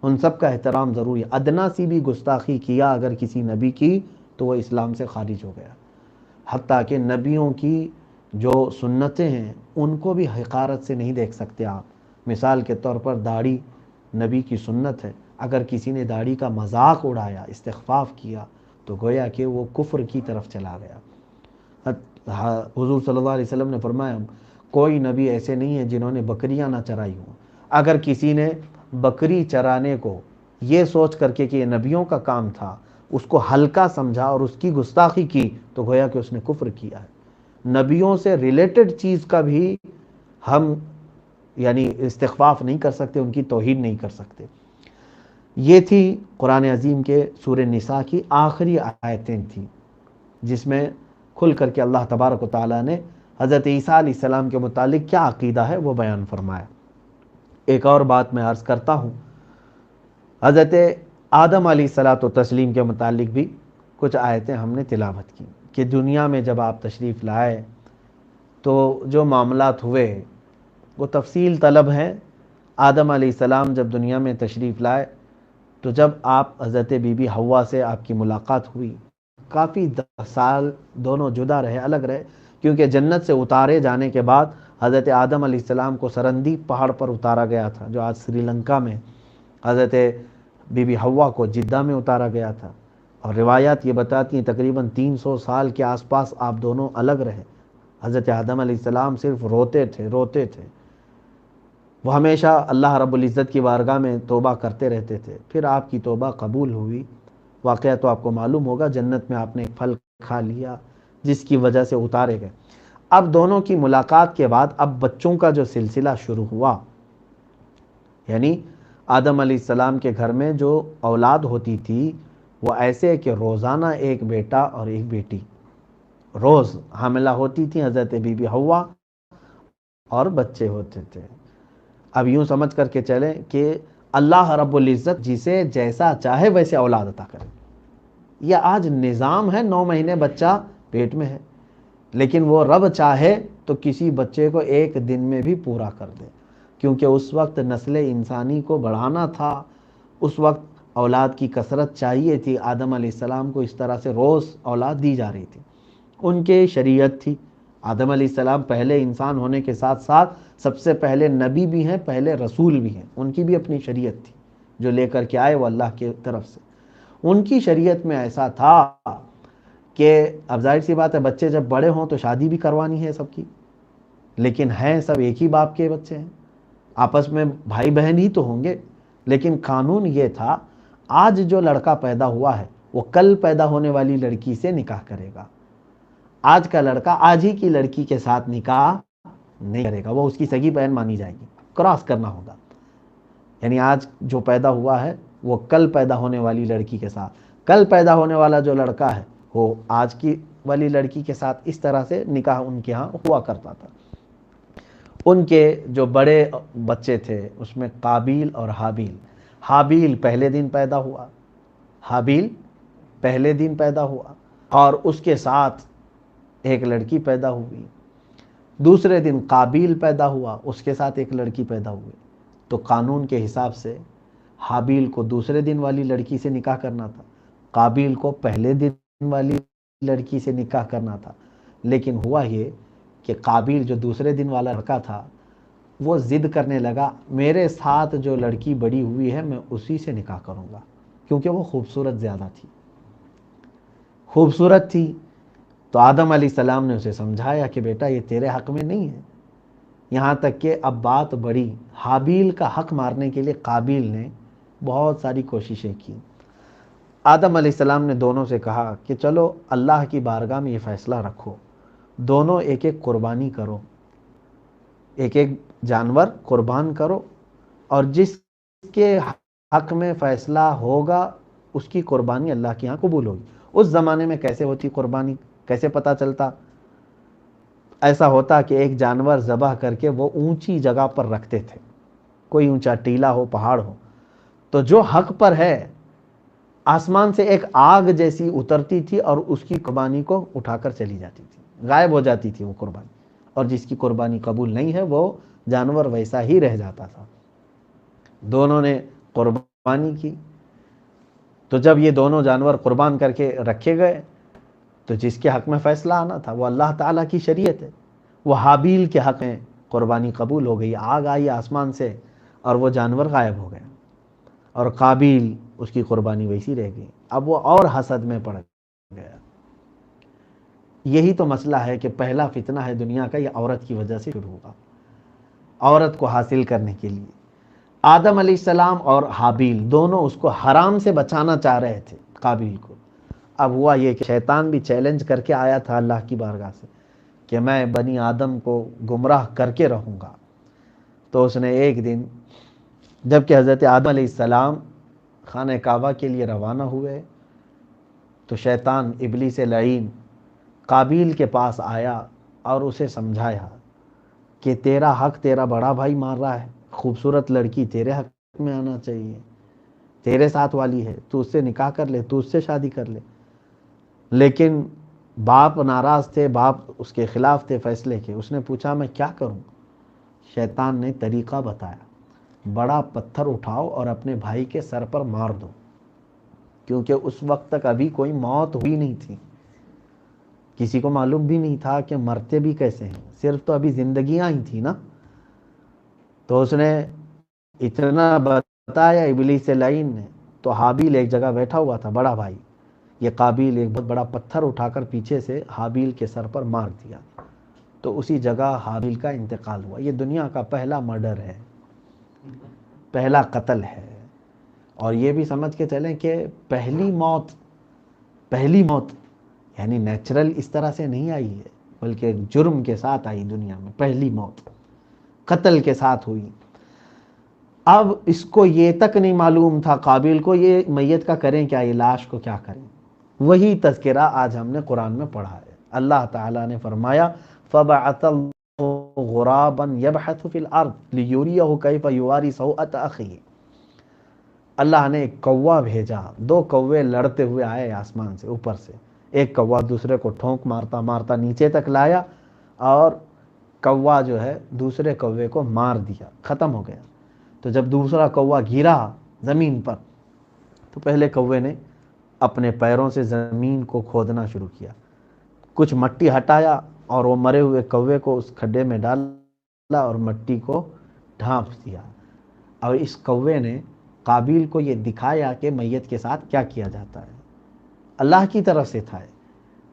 ان سب کا احترام ضروری ہے. ادنا سی بھی گستاخی کیا اگر کسی نبی کی تو وہ اسلام سے خارج ہو گیا. حتیٰ کہ نبیوں کی جو سنتیں ہیں ان کو بھی حقارت سے نہیں دیکھ سکتے آپ. مثال کے طور پر داڑھی نبی کی سنت ہے، اگر کسی نے داڑھی کا مذاق اڑایا، استخفاف کیا تو گویا کہ وہ کفر کی طرف چلا گیا. حضور صلی اللہ علیہ وسلم نے فرمایا کوئی نبی ایسے نہیں ہیں جنہوں نے بکریاں نہ چرائی ہوں. اگر کسی نے بکری چرانے کو یہ سوچ کر کے کہ یہ نبیوں کا کام تھا اس کو ہلکا سمجھا اور اس کی گستاخی کی تو گویا کہ اس نے کفر کیا ہے. نبیوں سے ریلیٹڈ چیز کا بھی ہم یعنی استخفاف نہیں کر سکتے، ان کی توہین نہیں کر سکتے. یہ تھی قرآن عظیم کے سورہ نساء کی آخری آیتیں تھیں جس میں کھل کر کے اللہ تبارک و تعالیٰ نے حضرت عیسیٰ علیہ السلام کے متعلق کیا عقیدہ ہے وہ بیان فرمایا. ایک اور بات میں عرض کرتا ہوں، حضرت آدم علیہ الصلاۃ والتسلیم کے متعلق بھی کچھ آیتیں ہم نے تلاوت کی کہ دنیا میں جب آپ تشریف لائے تو جو معاملات ہوئے وہ تفصیل طلب ہیں. آدم علیہ السلام جب دنیا میں تشریف لائے تو جب آپ حضرت بی بی حوا سے آپ کی ملاقات ہوئی، کافی 10 سال دونوں جدا رہے، الگ رہے، کیونکہ جنت سے اتارے جانے کے بعد حضرت آدم علیہ السلام کو سرندی پہاڑ پر اتارا گیا تھا جو آج سری لنکا میں، حضرت بی بی حوا کو جدہ میں اتارا گیا تھا. اور روایات یہ بتاتی ہیں تقریباً 300 سال کے آس پاس آپ دونوں الگ رہے. حضرت آدم علیہ السلام صرف روتے تھے. وہ ہمیشہ اللہ رب العزت کی بارگاہ میں توبہ کرتے رہتے تھے. پھر آپ کی توبہ قبول ہوئی. واقعہ تو آپ کو معلوم ہوگا، جنت میں آپ نے ایک پھل کھا لیا جس کی وجہ سے اتارے گئے. اب دونوں کی ملاقات کے بعد اب بچوں کا جو سلسلہ شروع ہوا، یعنی آدم علیہ السلام کے گھر میں جو اولاد ہوتی تھی وہ ایسے کہ روزانہ ایک بیٹا اور ایک بیٹی روز حاملہ ہوتی تھی حضرت بی بی حوا اور بچے ہوتے تھے. اب یوں سمجھ کر کے چلیں کہ اللہ رب العزت جسے جیسا چاہے ویسے اولاد عطا کرے. یہ آج نظام ہے، 9 مہینے بچہ پیٹ میں ہے، لیکن وہ رب چاہے تو کسی بچے کو ایک دن میں بھی پورا کر دے، کیونکہ اس وقت نسل انسانی کو بڑھانا تھا، اس وقت اولاد کی کثرت چاہیے تھی. آدم علیہ السلام کو اس طرح سے روز اولاد دی جا رہی تھی. ان کے شریعت تھی. آدم علیہ السلام پہلے انسان ہونے کے ساتھ ساتھ سب سے پہلے نبی بھی ہیں، پہلے رسول بھی ہیں. ان کی بھی اپنی شریعت تھی جو لے کر کے آئے وہ اللہ کی طرف سے. ان کی شریعت میں ایسا تھا کہ اب ظاہر سی بات ہے بچے جب بڑے ہوں تو شادی بھی کروانی ہے سب کی، لیکن ہیں سب ایک ہی باپ کے بچے ہیں، آپس میں بھائی بہن ہی تو ہوں گے. لیکن قانون یہ تھا آج جو لڑکا پیدا ہوا ہے وہ کل پیدا ہونے والی لڑکی سے نکاح کرے گا. آج کا لڑکا آج ہی کی لڑکی کے ساتھ نکاح نہیں کرے گا، وہ اس کی سگی بہن مانی جائے گی. کراس کرنا ہوگا، یعنی آج جو پیدا ہوا ہے وہ کل پیدا ہونے والی لڑکی کے ساتھ، کل پیدا ہونے والا جو لڑکا ہے وہ آج کی والی لڑکی کے ساتھ. اس طرح سے نکاح ان کے ہاں ہوا کرتا تھا. ان کے جو بڑے بچے تھے اس میں قابیل اور حابیل. حابیل پہلے دن پیدا ہوا، حابیل پہلے دن پیدا ہوا اور اس کے ساتھ ایک لڑکی پیدا ہوئی. دوسرے دن قابیل پیدا ہوا، اس کے ساتھ ایک لڑکی پیدا ہوئی. تو قانون کے حساب سے حابیل کو دوسرے دن والی لڑکی سے نکاح کرنا تھا، قابیل کو پہلے دن والی لڑکی سے نکاح کرنا تھا، لیکن ہوا یہ کہ قابیل جو دوسرے دن والا لڑکا تھا وہ ضد کرنے لگا میرے ساتھ جو لڑکی بڑی ہوئی ہے میں اسی سے نکاح کروں گا، کیونکہ وہ خوبصورت زیادہ تھی، خوبصورت تھی۔ تو آدم علیہ السلام نے اسے سمجھایا کہ بیٹا یہ تیرے حق میں نہیں ہے، یہاں تک کہ اب بات بڑھی، حابیل کا حق مارنے کے لیے قابیل نے بہت ساری کوششیں کی۔ آدم علیہ السلام نے دونوں سے کہا کہ چلو اللہ کی بارگاہ میں یہ فیصلہ رکھو، دونوں ایک ایک قربانی کرو، ایک ایک جانور قربان کرو، اور جس کے حق میں فیصلہ ہوگا اس کی قربانی اللہ کے یہاں قبول ہوگی۔ اس زمانے میں کیسے ہوتی قربانی، کیسے پتہ چلتا؟ ایسا ہوتا کہ ایک جانور ذبح کر کے وہ اونچی جگہ پر رکھتے تھے، کوئی اونچا ٹیلا ہو، پہاڑ ہو، تو جو حق پر ہے آسمان سے ایک آگ جیسی اترتی تھی اور اس کی قربانی کو اٹھا کر چلی جاتی تھی، غائب ہو جاتی تھی وہ قربانی، اور جس کی قربانی قبول نہیں ہے وہ جانور ویسا ہی رہ جاتا تھا۔ دونوں نے قربانی کی، تو جب یہ دونوں جانور قربان کر کے رکھے گئے تو جس کے حق میں فیصلہ آنا تھا وہ اللہ تعالیٰ کی شریعت ہے، وہ حابیل کے حق میں قربانی قبول ہو گئی، آگ آئی آسمان سے اور وہ جانور غائب ہو گئے، اور قابیل اس کی قربانی ویسی رہ گئی۔ اب وہ اور حسد میں پڑ گیا۔ یہی تو مسئلہ ہے کہ پہلا فتنہ ہے دنیا کا، یہ عورت کی وجہ سے شروع ہوا، عورت کو حاصل کرنے کے لیے۔ آدم علیہ السلام اور حابیل دونوں اس کو حرام سے بچانا چاہ رہے تھے، قابیل کو۔ اب ہوا یہ کہ شیطان بھی چیلنج کر کے آیا تھا اللہ کی بارگاہ سے کہ میں بنی آدم کو گمراہ کر کے رہوں گا۔ تو اس نے ایک دن جب کہ حضرت آدم علیہ السلام خانہ کعبہ کے لیے روانہ ہوئے تو شیطان ابلیس لعین قابیل کے پاس آیا اور اسے سمجھایا کہ تیرا حق تیرا بڑا بھائی مار رہا ہے، خوبصورت لڑکی تیرے حق میں آنا چاہیے، تیرے ساتھ والی ہے، تو اس سے نکاح کر لے، تو اس سے شادی کر لے۔ لیکن باپ ناراض تھے، باپ اس کے خلاف تھے فیصلے کے۔ اس نے پوچھا میں کیا کروں؟ شیطان نے طریقہ بتایا، بڑا پتھر اٹھاؤ اور اپنے بھائی کے سر پر مار دو، کیونکہ اس وقت تک ابھی کوئی موت ہوئی نہیں تھی، کسی کو معلوم بھی نہیں تھا کہ مرتے بھی کیسے ہیں، صرف تو ابھی زندگیاں ہی تھی نا۔ تو اس نے اتنا بتایا ابلیس لعین نے، تو حابیل ایک جگہ بیٹھا ہوا تھا، بڑا بھائی، یہ قابیل ایک بہت بڑا پتھر اٹھا کر پیچھے سے حابیل کے سر پر مار دیا، تو اسی جگہ حابیل کا انتقال ہوا۔ یہ دنیا کا پہلا مرڈر ہے، پہلا قتل ہے، اور یہ بھی سمجھ کے چلیں کہ پہلی موت یعنی نیچرل اس طرح سے نہیں آئی ہے، بلکہ جرم کے ساتھ آئی دنیا میں، پہلی موت قتل کے ساتھ ہوئی۔ اب اس کو یہ تک نہیں معلوم تھا قابیل کو یہ میت کا کریں کیا، یہ لاش کو کیا کریں۔ وہی تذکرہ آج ہم نے قرآن میں پڑھا ہے۔ اللہ تعالیٰ نے فرمایا فَبَعَثَ اللَّهُ غُرَابًا يَبْحَثُ فِي الْأَرْضِ لِيُرِيَهُ كَيْفَ يُوَارِي سَوْءَةَ أَخِيهِ۔ اللہ نے ایک کوا بھیجا، دو کوے لڑتے ہوئے آئے آسمان سے، اوپر سے، ایک کوا دوسرے کو ٹھونک مارتا مارتا نیچے تک لایا، اور کوا جو ہے دوسرے کوے کو مار دیا، ختم ہو گیا۔ تو جب دوسرا کوا گرا زمین پر تو پہلے کوے نے اپنے پیروں سے زمین کو کھودنا شروع کیا، کچھ مٹی ہٹایا اور وہ مرے ہوئے کوے کو اس کھڈے میں ڈالا اور مٹی کو ڈھانپ دیا، اور اس کوے نے قابیل کو یہ دکھایا کہ میت کے ساتھ کیا کیا جاتا ہے، اللہ کی طرف سے تھا۔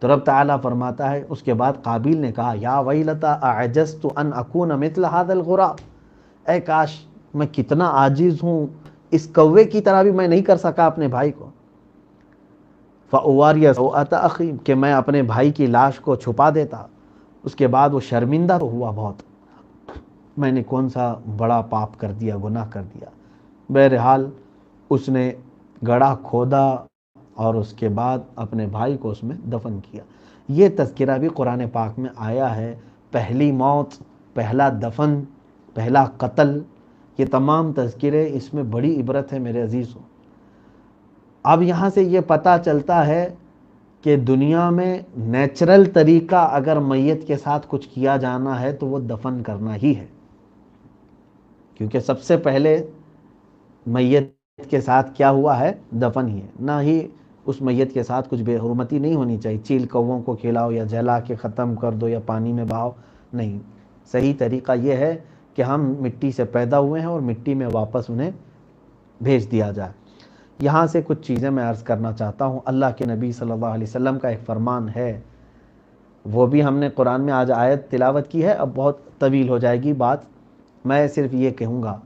تو رب تعالیٰ فرماتا ہے اس کے بعد قابیل نے کہا یا ویلتا اعجزت ان اکون مثل هذا الغراب، اے کاش میں کتنا عاجز ہوں، اس کوے کی طرح بھی میں نہیں کر سکا اپنے بھائی کو، فأواری سوءۃ اخی، کہ میں اپنے بھائی کی لاش کو چھپا دیتا۔ اس کے بعد وہ شرمندہ تو ہوا بہت، میں نے کون سا بڑا پاپ کر دیا، گناہ کر دیا۔ بہرحال اس نے گڑھا کھودا اور اس کے بعد اپنے بھائی کو اس میں دفن کیا۔ یہ تذکرہ بھی قرآن پاک میں آیا ہے، پہلی موت، پہلا دفن، پہلا قتل، یہ تمام تذکرے، اس میں بڑی عبرت ہے میرے عزیزوں۔ اب یہاں سے یہ پتہ چلتا ہے کہ دنیا میں نیچرل طریقہ اگر میت کے ساتھ کچھ کیا جانا ہے تو وہ دفن کرنا ہی ہے، کیونکہ سب سے پہلے میت کے ساتھ کیا ہوا ہے؟ دفن ہی ہے. نہ ہی اس میت کے ساتھ کچھ بے حرمتی نہیں ہونی چاہیے، چیل کووں کو کھلاؤ یا جلا کے ختم کر دو یا پانی میں بہاؤ، نہیں. صحیح طریقہ یہ ہے کہ ہم مٹی سے پیدا ہوئے ہیں اور مٹی میں واپس انہیں بھیج دیا جائے. یہاں سے کچھ چیزیں میں عرض کرنا چاہتا ہوں. اللہ کے نبی صلی اللہ علیہ وسلم کا ایک فرمان ہے، وہ بھی ہم نے قرآن میں آج آیت تلاوت کی ہے. اب بہت طویل ہو جائے گی بات، میں صرف یہ کہوں گا.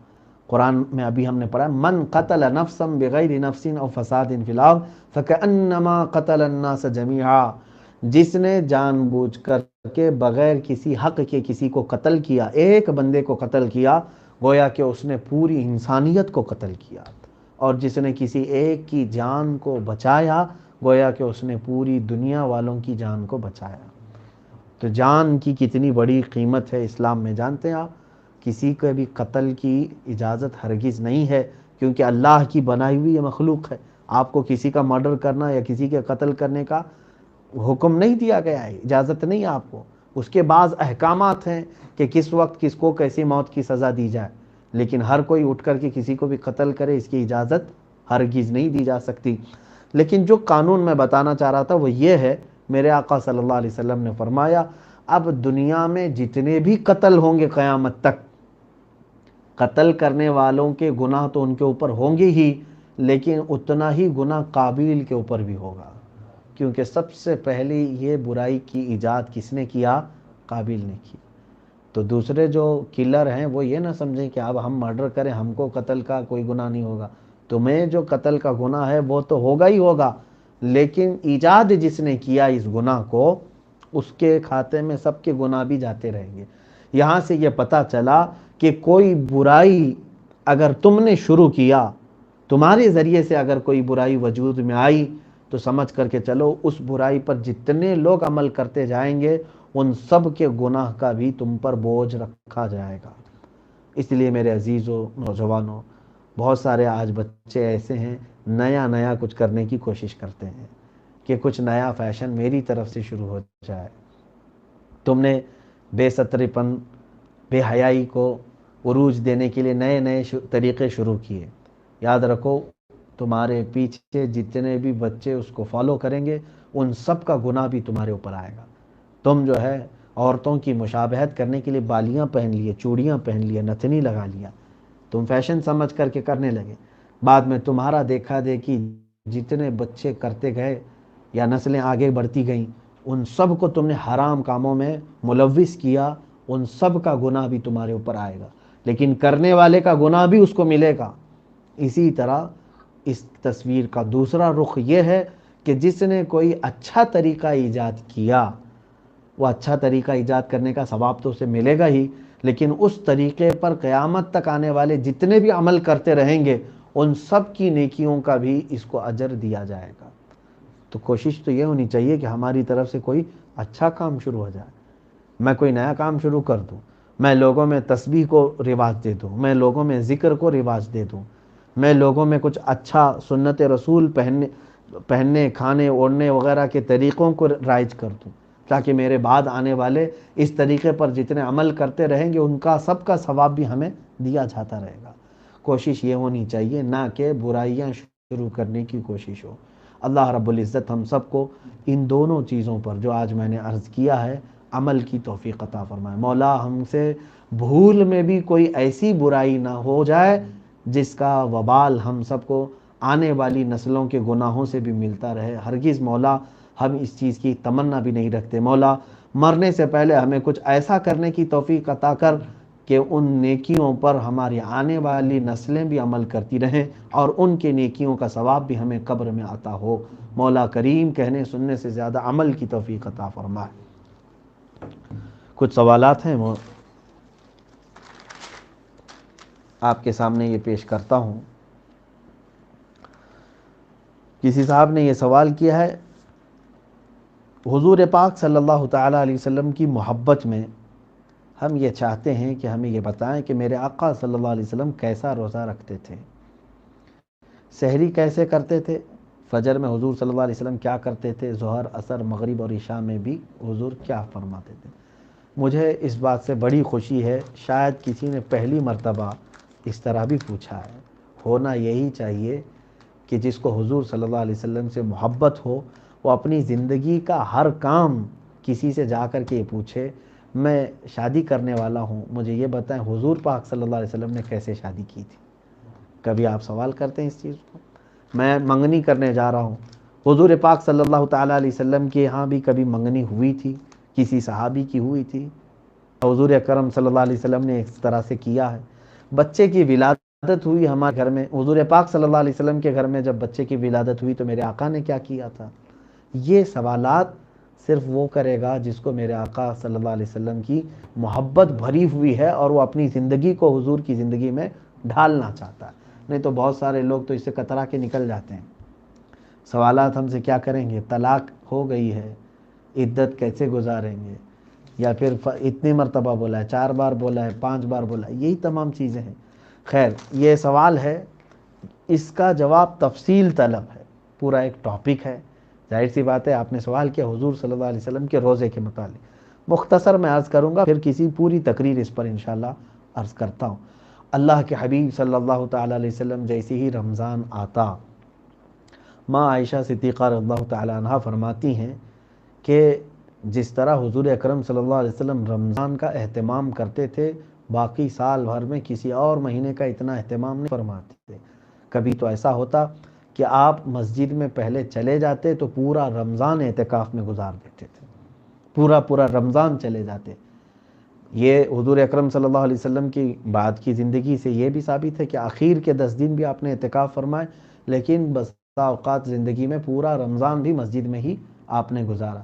قرآن میں ابھی ہم نے پڑھا، من قتل نفسا بغیر نفس او فساد فی الارض فکأنما قتل الناس جميعا. جس نے جان بوجھ کر کے بغیر کسی حق کے کسی کو قتل کیا، ایک بندے کو قتل کیا، گویا کہ اس نے پوری انسانیت کو قتل کیا. اور جس نے کسی ایک کی جان کو بچایا، گویا کہ اس نے پوری دنیا والوں کی جان کو بچایا. تو جان کی کتنی بڑی قیمت ہے اسلام میں، جانتے ہیں آپ؟ کسی کو بھی قتل کی اجازت ہرگز نہیں ہے، کیونکہ اللہ کی بنائی ہوئی یہ مخلوق ہے. آپ کو کسی کا مرڈر کرنا یا کسی کے قتل کرنے کا حکم نہیں دیا گیا ہے، اجازت نہیں ہے آپ کو. اس کے بعض احکامات ہیں کہ کس وقت کس کو کیسی موت کی سزا دی جائے، لیکن ہر کوئی اٹھ کر کے کسی کو بھی قتل کرے، اس کی اجازت ہرگز نہیں دی جا سکتی. لیکن جو قانون میں بتانا چاہ رہا تھا وہ یہ ہے، میرے آقا صلی اللہ علیہ وسلم نے فرمایا، اب دنیا میں جتنے بھی قتل ہوں گے قیامت تک، قتل کرنے والوں کے گناہ تو ان کے اوپر ہوں گے ہی، لیکن اتنا ہی گناہ قابل کے اوپر بھی ہوگا. کیونکہ سب سے پہلے یہ برائی کی ایجاد کس نے کیا؟ قابل نے کی. تو دوسرے جو کلر ہیں وہ یہ نہ سمجھیں کہ اب ہم مرڈر کریں ہم کو قتل کا کوئی گناہ نہیں ہوگا. تمہیں جو قتل کا گناہ ہے وہ تو ہوگا ہی ہوگا، لیکن ایجاد جس نے کیا اس گناہ کو، اس کے کھاتے میں سب کے گناہ بھی جاتے رہیں گے. یہاں سے یہ پتہ چلا کہ کوئی برائی اگر تم نے شروع کیا، تمہارے ذریعے سے اگر کوئی برائی وجود میں آئی، تو سمجھ کر کے چلو اس برائی پر جتنے لوگ عمل کرتے جائیں گے ان سب کے گناہ کا بھی تم پر بوجھ رکھا جائے گا. اس لیے میرے عزیزوں، نوجوانوں، بہت سارے آج بچے ایسے ہیں نیا کچھ کرنے کی کوشش کرتے ہیں کہ کچھ نیا فیشن میری طرف سے شروع ہو جائے. تم نے بے ستری پن، بے حیائی کو عروج دینے کے لیے نئے طریقے شروع کیے. یاد رکھو، تمہارے پیچھے جتنے بھی بچے اس کو فالو کریں گے ان سب کا گناہ بھی تمہارے اوپر آئے گا. تم جو ہے عورتوں کی مشابہت کرنے کے لیے بالیاں پہن لیے، چوڑیاں پہن لیے، نتنی لگا لیا، تم فیشن سمجھ کر کے کرنے لگے. بعد میں تمہارا دیکھا دیکھی جتنے بچے کرتے گئے یا نسلیں آگے بڑھتی گئیں، ان سب کو تم نے حرام کاموں میں ملوث کیا، ان سب کا گناہ بھی تمہارے اوپر آئے گا، لیکن کرنے والے کا گناہ بھی اس کو ملے گا. اسی طرح اس تصویر کا دوسرا رخ یہ ہے کہ جس نے کوئی اچھا طریقہ ایجاد کیا، وہ اچھا طریقہ ایجاد کرنے کا ثواب تو اسے ملے گا ہی، لیکن اس طریقے پر قیامت تک آنے والے جتنے بھی عمل کرتے رہیں گے ان سب کی نیکیوں کا بھی اس کو اجر دیا جائے گا. تو کوشش تو یہ ہونی چاہیے کہ ہماری طرف سے کوئی اچھا کام شروع ہو جائے. میں کوئی نیا کام شروع کر دوں، میں لوگوں میں تسبیح کو رواج دے دوں، میں لوگوں میں ذکر کو رواج دے دوں، میں لوگوں میں کچھ اچھا سنت رسول پہننے کھانے اوڑھنے وغیرہ کے طریقوں کو رائج کر دوں، تاکہ میرے بعد آنے والے اس طریقے پر جتنے عمل کرتے رہیں گے ان کا سب کا ثواب بھی ہمیں دیا جاتا رہے گا. کوشش یہ ہونی چاہیے نہ کہ برائیاں شروع کرنے کی کوشش ہو. اللہ رب العزت ہم سب کو ان دونوں چیزوں پر جو آج میں نے عرض کیا ہے عمل کی توفیق عطا فرمائے. مولا ہم سے بھول میں بھی کوئی ایسی برائی نہ ہو جائے جس کا وبال ہم سب کو آنے والی نسلوں کے گناہوں سے بھی ملتا رہے. ہرگز مولا ہم اس چیز کی تمنا بھی نہیں رکھتے. مولا مرنے سے پہلے ہمیں کچھ ایسا کرنے کی توفیق عطا کر کہ ان نیکیوں پر ہماری آنے والی نسلیں بھی عمل کرتی رہیں اور ان کے نیکیوں کا ثواب بھی ہمیں قبر میں عطا ہو. مولا کریم کہنے سننے سے زیادہ عمل کی توفیق عطا فرمائے. کچھ سوالات ہیں وہ آپ کے سامنے یہ پیش کرتا ہوں. کسی صاحب نے یہ سوال کیا ہے، حضور پاک صلی اللہ تعالیٰ علیہ وسلم کی محبت میں ہم یہ چاہتے ہیں کہ ہمیں یہ بتائیں کہ میرے آقا صلی اللہ علیہ وسلم کیسا روزہ رکھتے تھے، سحری کیسے کرتے تھے، فجر میں حضور صلی اللہ علیہ وسلم کیا کرتے تھے، ظہر عصر مغرب اور عشاء میں بھی حضور کیا فرماتے تھے. مجھے اس بات سے بڑی خوشی ہے، شاید کسی نے پہلی مرتبہ اس طرح بھی پوچھا ہے. ہونا یہی چاہیے کہ جس کو حضور صلی اللہ علیہ وسلم سے محبت ہو وہ اپنی زندگی کا ہر کام کسی سے جا کر کے یہ پوچھے، میں شادی کرنے والا ہوں، مجھے یہ بتائیں حضور پاک صلی اللہ علیہ وسلم نے کیسے شادی کی تھی؟ کبھی آپ سوال کرتے ہیں اس چیز کو؟ میں منگنی کرنے جا رہا ہوں، حضور پاک صلی اللہ تعالیٰ علیہ وسلم کے یہاں بھی کبھی منگنی ہوئی تھی؟ کسی صحابی کی ہوئی تھی؟ حضور اکرم صلی اللہ علیہ وسلم نے اس طرح سے کیا ہے؟ بچے کی ولادت ہوئی ہمارے گھر میں، حضور پاک صلی اللہ علیہ وسلم کے گھر میں جب بچے کی ولادت ہوئی تو میرے آقا نے کیا کیا تھا؟ یہ سوالات صرف وہ کرے گا جس کو میرے آقا صلی اللہ علیہ وسلم کی محبت بھری ہوئی ہے اور وہ اپنی زندگی کو حضور کی زندگی میں ڈھالنا چاہتا ہے۔ نہیں تو بہت سارے لوگ تو اس سے کترا کے نکل جاتے ہیں۔ سوالات ہم سے کیا کریں گے؟ طلاق ہو گئی ہے، عدت کیسے گزاریں گے، یا پھر اتنی مرتبہ بولا ہے، 4 بار بولا ہے، 5 بار بولا ہے، یہی تمام چیزیں ہیں۔ خیر، یہ سوال ہے، اس کا جواب تفصیل طلب ہے، پورا ایک ٹاپک ہے۔ ظاہر سی بات ہے آپ نے سوال کیا حضور صلی اللہ علیہ وسلم کے روزے کے متعلق، مختصر میں عرض کروں گا، پھر کسی پوری تقریر اس پر انشاءاللہ عرض کرتا ہوں۔ اللہ کے حبیب صلی اللہ تعالیٰ علیہ وسلم جیسے ہی رمضان آتا، ماں عائشہ صدیقہ رضی اللہ تعالیٰ عنہ فرماتی ہیں کہ جس طرح حضور اکرم صلی اللہ علیہ وسلم رمضان کا اہتمام کرتے تھے، باقی سال بھر میں کسی اور مہینے کا اتنا اہتمام نہیں فرماتے تھے۔ کبھی تو ایسا ہوتا کہ آپ مسجد میں پہلے چلے جاتے تو پورا رمضان اعتکاف میں گزار دیتے تھے، پورا رمضان چلے جاتے۔ یہ حضور اکرم صلی اللہ علیہ وسلم کی بعد کی زندگی سے یہ بھی ثابت ہے کہ آخر کے 10 دن بھی آپ نے اعتکاف فرمائے، لیکن بسا اوقات زندگی میں پورا رمضان بھی مسجد میں ہی آپ نے گزارا۔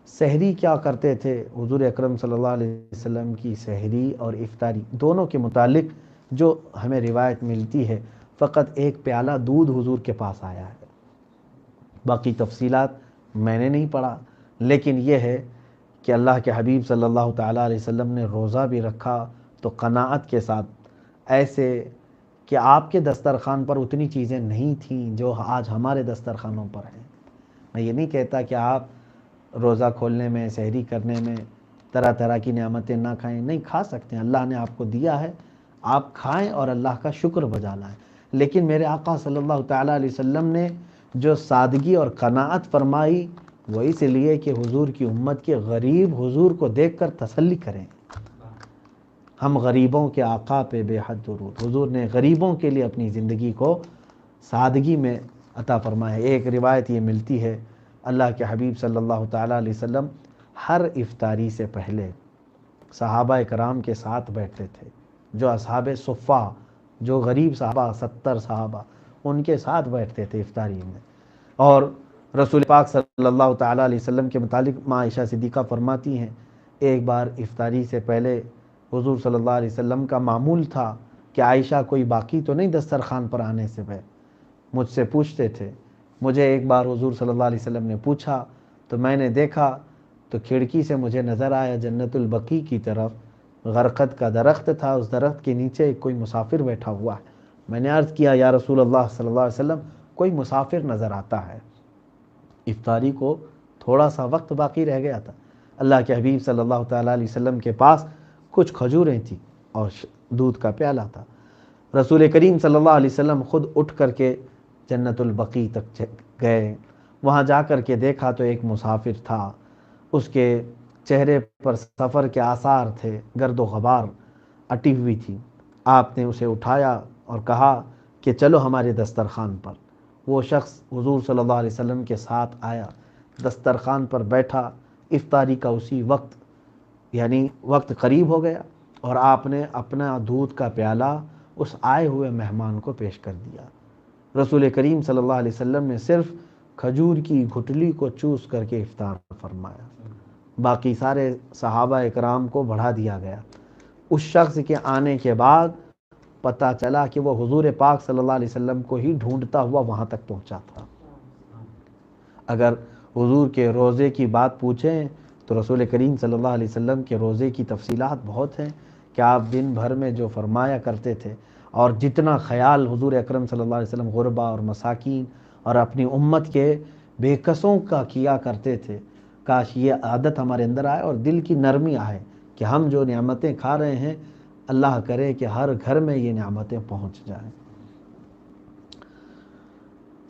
سحری کیا کرتے تھے حضور اکرم صلی اللہ علیہ وسلم کی؟ سحری اور افطاری دونوں کے متعلق جو ہمیں روایت ملتی ہے، فقط ایک پیالہ دودھ حضور کے پاس آیا ہے، باقی تفصیلات میں نے نہیں پڑھا، لیکن یہ ہے کہ اللہ کے حبیب صلی اللہ تعالیٰ علیہ وسلم نے روزہ بھی رکھا تو قناعت کے ساتھ، ایسے کہ آپ کے دسترخوان پر اتنی چیزیں نہیں تھیں جو آج ہمارے دسترخوانوں پر ہیں۔ میں یہ نہیں کہتا کہ آپ روزہ کھولنے میں، سحری کرنے میں طرح طرح کی نعمتیں نہ کھائیں، نہیں کھا سکتے ہیں، اللہ نے آپ کو دیا ہے، آپ کھائیں اور اللہ کا شکر بجا لائیں۔ لیکن میرے آقا صلی اللہ تعالیٰ علیہ وسلم نے جو سادگی اور قناعت فرمائی وہ اس لیے کہ حضور کی امت کے غریب حضور کو دیکھ کر تسلی کریں۔ ہم غریبوں کے آقا پہ بے حد درود۔ حضور نے غریبوں کے لیے اپنی زندگی کو سادگی میں عطا فرمایا۔ ایک روایت یہ ملتی ہے، اللہ کے حبیب صلی اللہ تعالیٰ علیہ وسلم ہر افطاری سے پہلے صحابہ کرام کے ساتھ بیٹھتے تھے، جو اصحاب صفہ، جو غریب صحابہ 70 صحابہ، ان کے ساتھ بیٹھتے تھے افطاری میں۔ اور رسول پاک صلی اللہ تعالیٰ علیہ وسلم کے متعلق ماں عائشہ صدیقہ فرماتی ہیں، ایک بار افطاری سے پہلے حضور صلی اللہ علیہ وسلم کا معمول تھا کہ عائشہ کوئی باقی تو نہیں دسترخوان پر آنے سے پہلے، مجھ سے پوچھتے تھے۔ مجھے ایک بار حضور صلی اللہ علیہ وسلم نے پوچھا تو میں نے دیکھا تو کھڑکی سے مجھے نظر آیا جنت البقیع کی طرف، غرقد کا درخت تھا، اس درخت کے نیچے کوئی مسافر بیٹھا ہوا ہے۔ میں نے عرض کیا یا رسول اللہ صلی اللہ علیہ وسلم کوئی مسافر نظر آتا ہے۔ افطاری کو تھوڑا سا وقت باقی رہ گیا تھا، اللہ کے حبیب صلی اللہ تعالیٰ علیہ وسلم کے پاس کچھ کھجوریں تھیں اور دودھ کا پیالہ تھا۔ رسول کریم صلی اللہ علیہ وسلم خود اٹھ کر کے جنت البقیع تک گئے، وہاں جا کر کے دیکھا تو ایک مسافر تھا، اس کے چہرے پر سفر کے آثار تھے، گرد و غبار اٹی ہوئی تھی۔ آپ نے اسے اٹھایا اور کہا کہ چلو ہمارے دسترخوان پر۔ وہ شخص حضور صلی اللہ علیہ وسلم کے ساتھ آیا، دسترخوان پر بیٹھا، افطاری کا اسی وقت یعنی وقت قریب ہو گیا اور آپ نے اپنا دودھ کا پیالہ اس آئے ہوئے مہمان کو پیش کر دیا۔ رسول کریم صلی اللہ علیہ وسلم نے صرف کھجور کی گھٹلی کو چوس کر کے افطار فرمایا، باقی سارے صحابہ اکرام کو بڑھا دیا گیا۔ اس شخص کے آنے کے بعد پتہ چلا کہ وہ حضور پاک صلی اللہ علیہ وسلم کو ہی ڈھونڈتا ہوا وہاں تک پہنچا تھا۔ اگر حضور کے روزے کی بات پوچھیں تو رسول کریم صلی اللہ علیہ وسلم کے روزے کی تفصیلات بہت ہیں کہ آپ دن بھر میں جو فرمایا کرتے تھے اور جتنا خیال حضور اکرم صلی اللہ علیہ وسلم غربا اور مساکین اور اپنی امت کے بے کسوں کا کیا کرتے تھے، کاش یہ عادت ہمارے اندر آئے اور دل کی نرمی آئے کہ ہم جو نعمتیں کھا رہے ہیں اللہ کرے کہ ہر گھر میں یہ نعمتیں پہنچ جائیں۔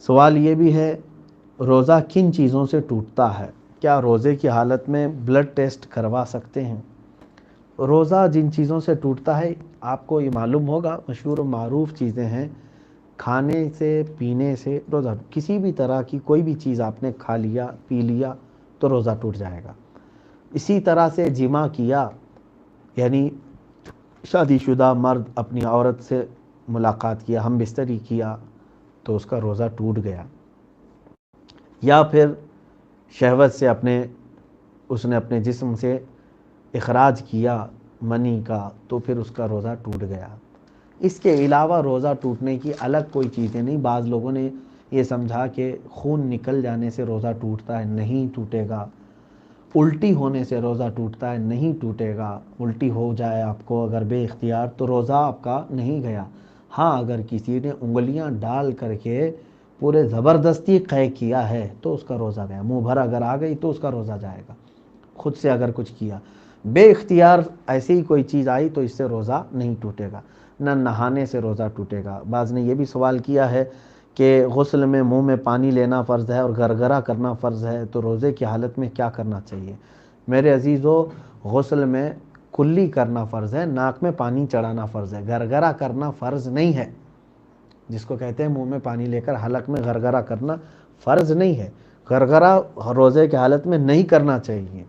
سوال یہ بھی ہے روزہ کن چیزوں سے ٹوٹتا ہے؟ کیا روزے کی حالت میں بلڈ ٹیسٹ کروا سکتے ہیں؟ روزہ جن چیزوں سے ٹوٹتا ہے آپ کو یہ معلوم ہوگا، مشہور و معروف چیزیں ہیں، کھانے سے پینے سے روزہ، کسی بھی طرح کی کوئی بھی چیز آپ نے کھا لیا پی لیا تو روزہ ٹوٹ جائے گا۔ اسی طرح سے جمع کیا، یعنی شادی شدہ مرد اپنی عورت سے ملاقات کیا، ہم بستری کیا تو اس کا روزہ ٹوٹ گیا، یا پھر شہوت سے اس نے اپنے جسم سے اخراج کیا منی کا تو پھر اس کا روزہ ٹوٹ گیا۔ اس کے علاوہ روزہ ٹوٹنے کی الگ کوئی چیزیں نہیں۔ بعض لوگوں نے یہ سمجھا کہ خون نکل جانے سے روزہ ٹوٹتا ہے، نہیں ٹوٹے گا۔ الٹی ہونے سے روزہ ٹوٹتا ہے، نہیں ٹوٹے گا۔ الٹی ہو جائے آپ کو اگر بے اختیار تو روزہ آپ کا نہیں گیا۔ ہاں اگر کسی نے انگلیاں ڈال کر کے پورے زبردستی قے کیا ہے تو اس کا روزہ گیا، منہ بھر اگر آ گئی تو اس کا روزہ جائے گا۔ خود سے اگر کچھ کیا بے اختیار ایسی ہی کوئی چیز آئی تو اس سے روزہ نہیں ٹوٹے گا، نہ نہانے سے روزہ ٹوٹے گا۔ بعض نے یہ بھی سوال کیا ہے کہ غسل میں منہ میں پانی لینا فرض ہے اور گرگرہ کرنا فرض ہے، تو روزے کی حالت میں کیا کرنا چاہیے؟ میرے عزیزو، غسل میں کلی کرنا فرض ہے، ناک میں پانی چڑھانا فرض ہے، گرگرہ کرنا فرض نہیں ہے۔ جس کو کہتے ہیں منہ میں پانی لے کر حلق میں گرگرہ کرنا فرض نہیں ہے۔ گرگرہ روزے کی حالت میں نہیں کرنا چاہیے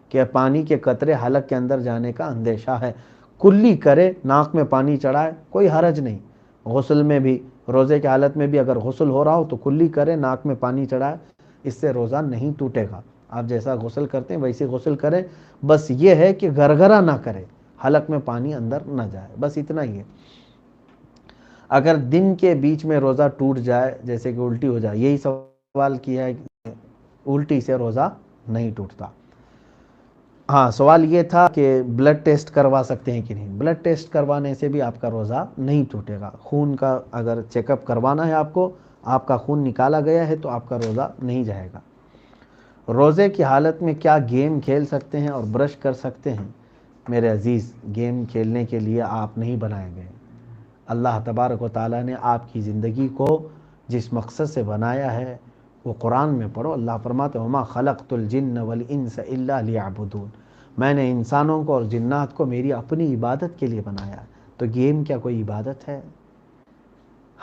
کہ پانی کے قطرے حلق کے اندر جانے کا اندیشہ ہے۔ کلی کرے، ناک میں پانی چڑھائے، کوئی حرج نہیں۔ غسل میں بھی، روزے کی حالت میں بھی اگر غسل ہو رہا ہو تو کلی کرے، ناک میں پانی چڑھائے، اس سے روزہ نہیں ٹوٹے گا۔ آپ جیسا غسل کرتے ہیں ویسے غسل کریں، بس یہ ہے کہ گرگرہ نہ کرے، حلق میں پانی اندر نہ جائے، بس اتنا ہی ہے۔ اگر دن کے بیچ میں روزہ ٹوٹ جائے، جیسے کہ الٹی ہو جائے، یہی سوال کیا ہے کہ الٹی سے روزہ نہیں ٹوٹتا۔ ہاں سوال یہ تھا کہ بلڈ ٹیسٹ کروا سکتے ہیں کہ نہیں۔ بلڈ ٹیسٹ کروانے سے بھی آپ کا روزہ نہیں ٹوٹے گا۔ خون کا اگر چیک اپ کروانا ہے آپ کو، آپ کا خون نکالا گیا ہے تو آپ کا روزہ نہیں جائے گا۔ روزے کی حالت میں کیا گیم کھیل سکتے ہیں اور برش کر سکتے ہیں؟ میرے عزیز، گیم کھیلنے کے لیے آپ نہیں بنائے گئے۔ اللہ تبارک و تعالیٰ نے آپ کی زندگی کو جس مقصد سے بنایا ہے وہ قرآن میں پڑھو۔ اللہ فرماتے ہیں وَمَا خَلَقْتُ الْجِنَّ وَالْإِنسَ إِلَّا لِيَعْبُدُونَ، میں نے انسانوں کو اور جنات کو میری اپنی عبادت کے لیے بنایا۔ تو گیم کیا کوئی عبادت ہے؟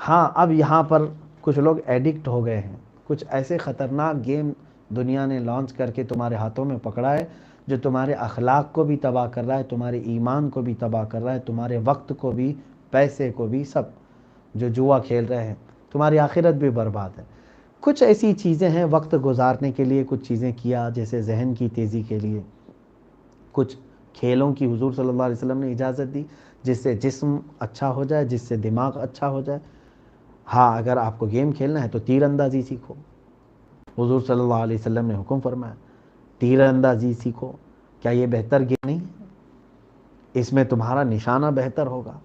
ہاں اب یہاں پر کچھ لوگ ایڈکٹ ہو گئے ہیں، کچھ ایسے خطرناک گیم دنیا نے لانچ کر کے تمہارے ہاتھوں میں پکڑا ہے جو تمہارے اخلاق کو بھی تباہ کر رہا ہے، تمہارے ایمان کو بھی تباہ کر رہا ہے، تمہارے وقت کو بھی، پیسے کو بھی، سب۔ جو جوا کھیل رہے ہیں، تمہاری آخرت بھی برباد ہے۔ کچھ ایسی چیزیں ہیں وقت گزارنے کے لیے، کچھ چیزیں کیا جیسے ذہن کی تیزی کے لیے، کچھ کھیلوں کی حضور صلی اللہ علیہ وسلم نے اجازت دی جس سے جسم اچھا ہو جائے، جس سے دماغ اچھا ہو جائے۔ ہاں اگر آپ کو گیم کھیلنا ہے تو تیر اندازی سیکھو، حضور صلی اللہ علیہ وسلم نے حکم فرمایا تیر اندازی سیکھو۔ کیا یہ بہتر گیم نہیں ہے؟ اس میں تمہارا نشانہ بہتر ہوگا۔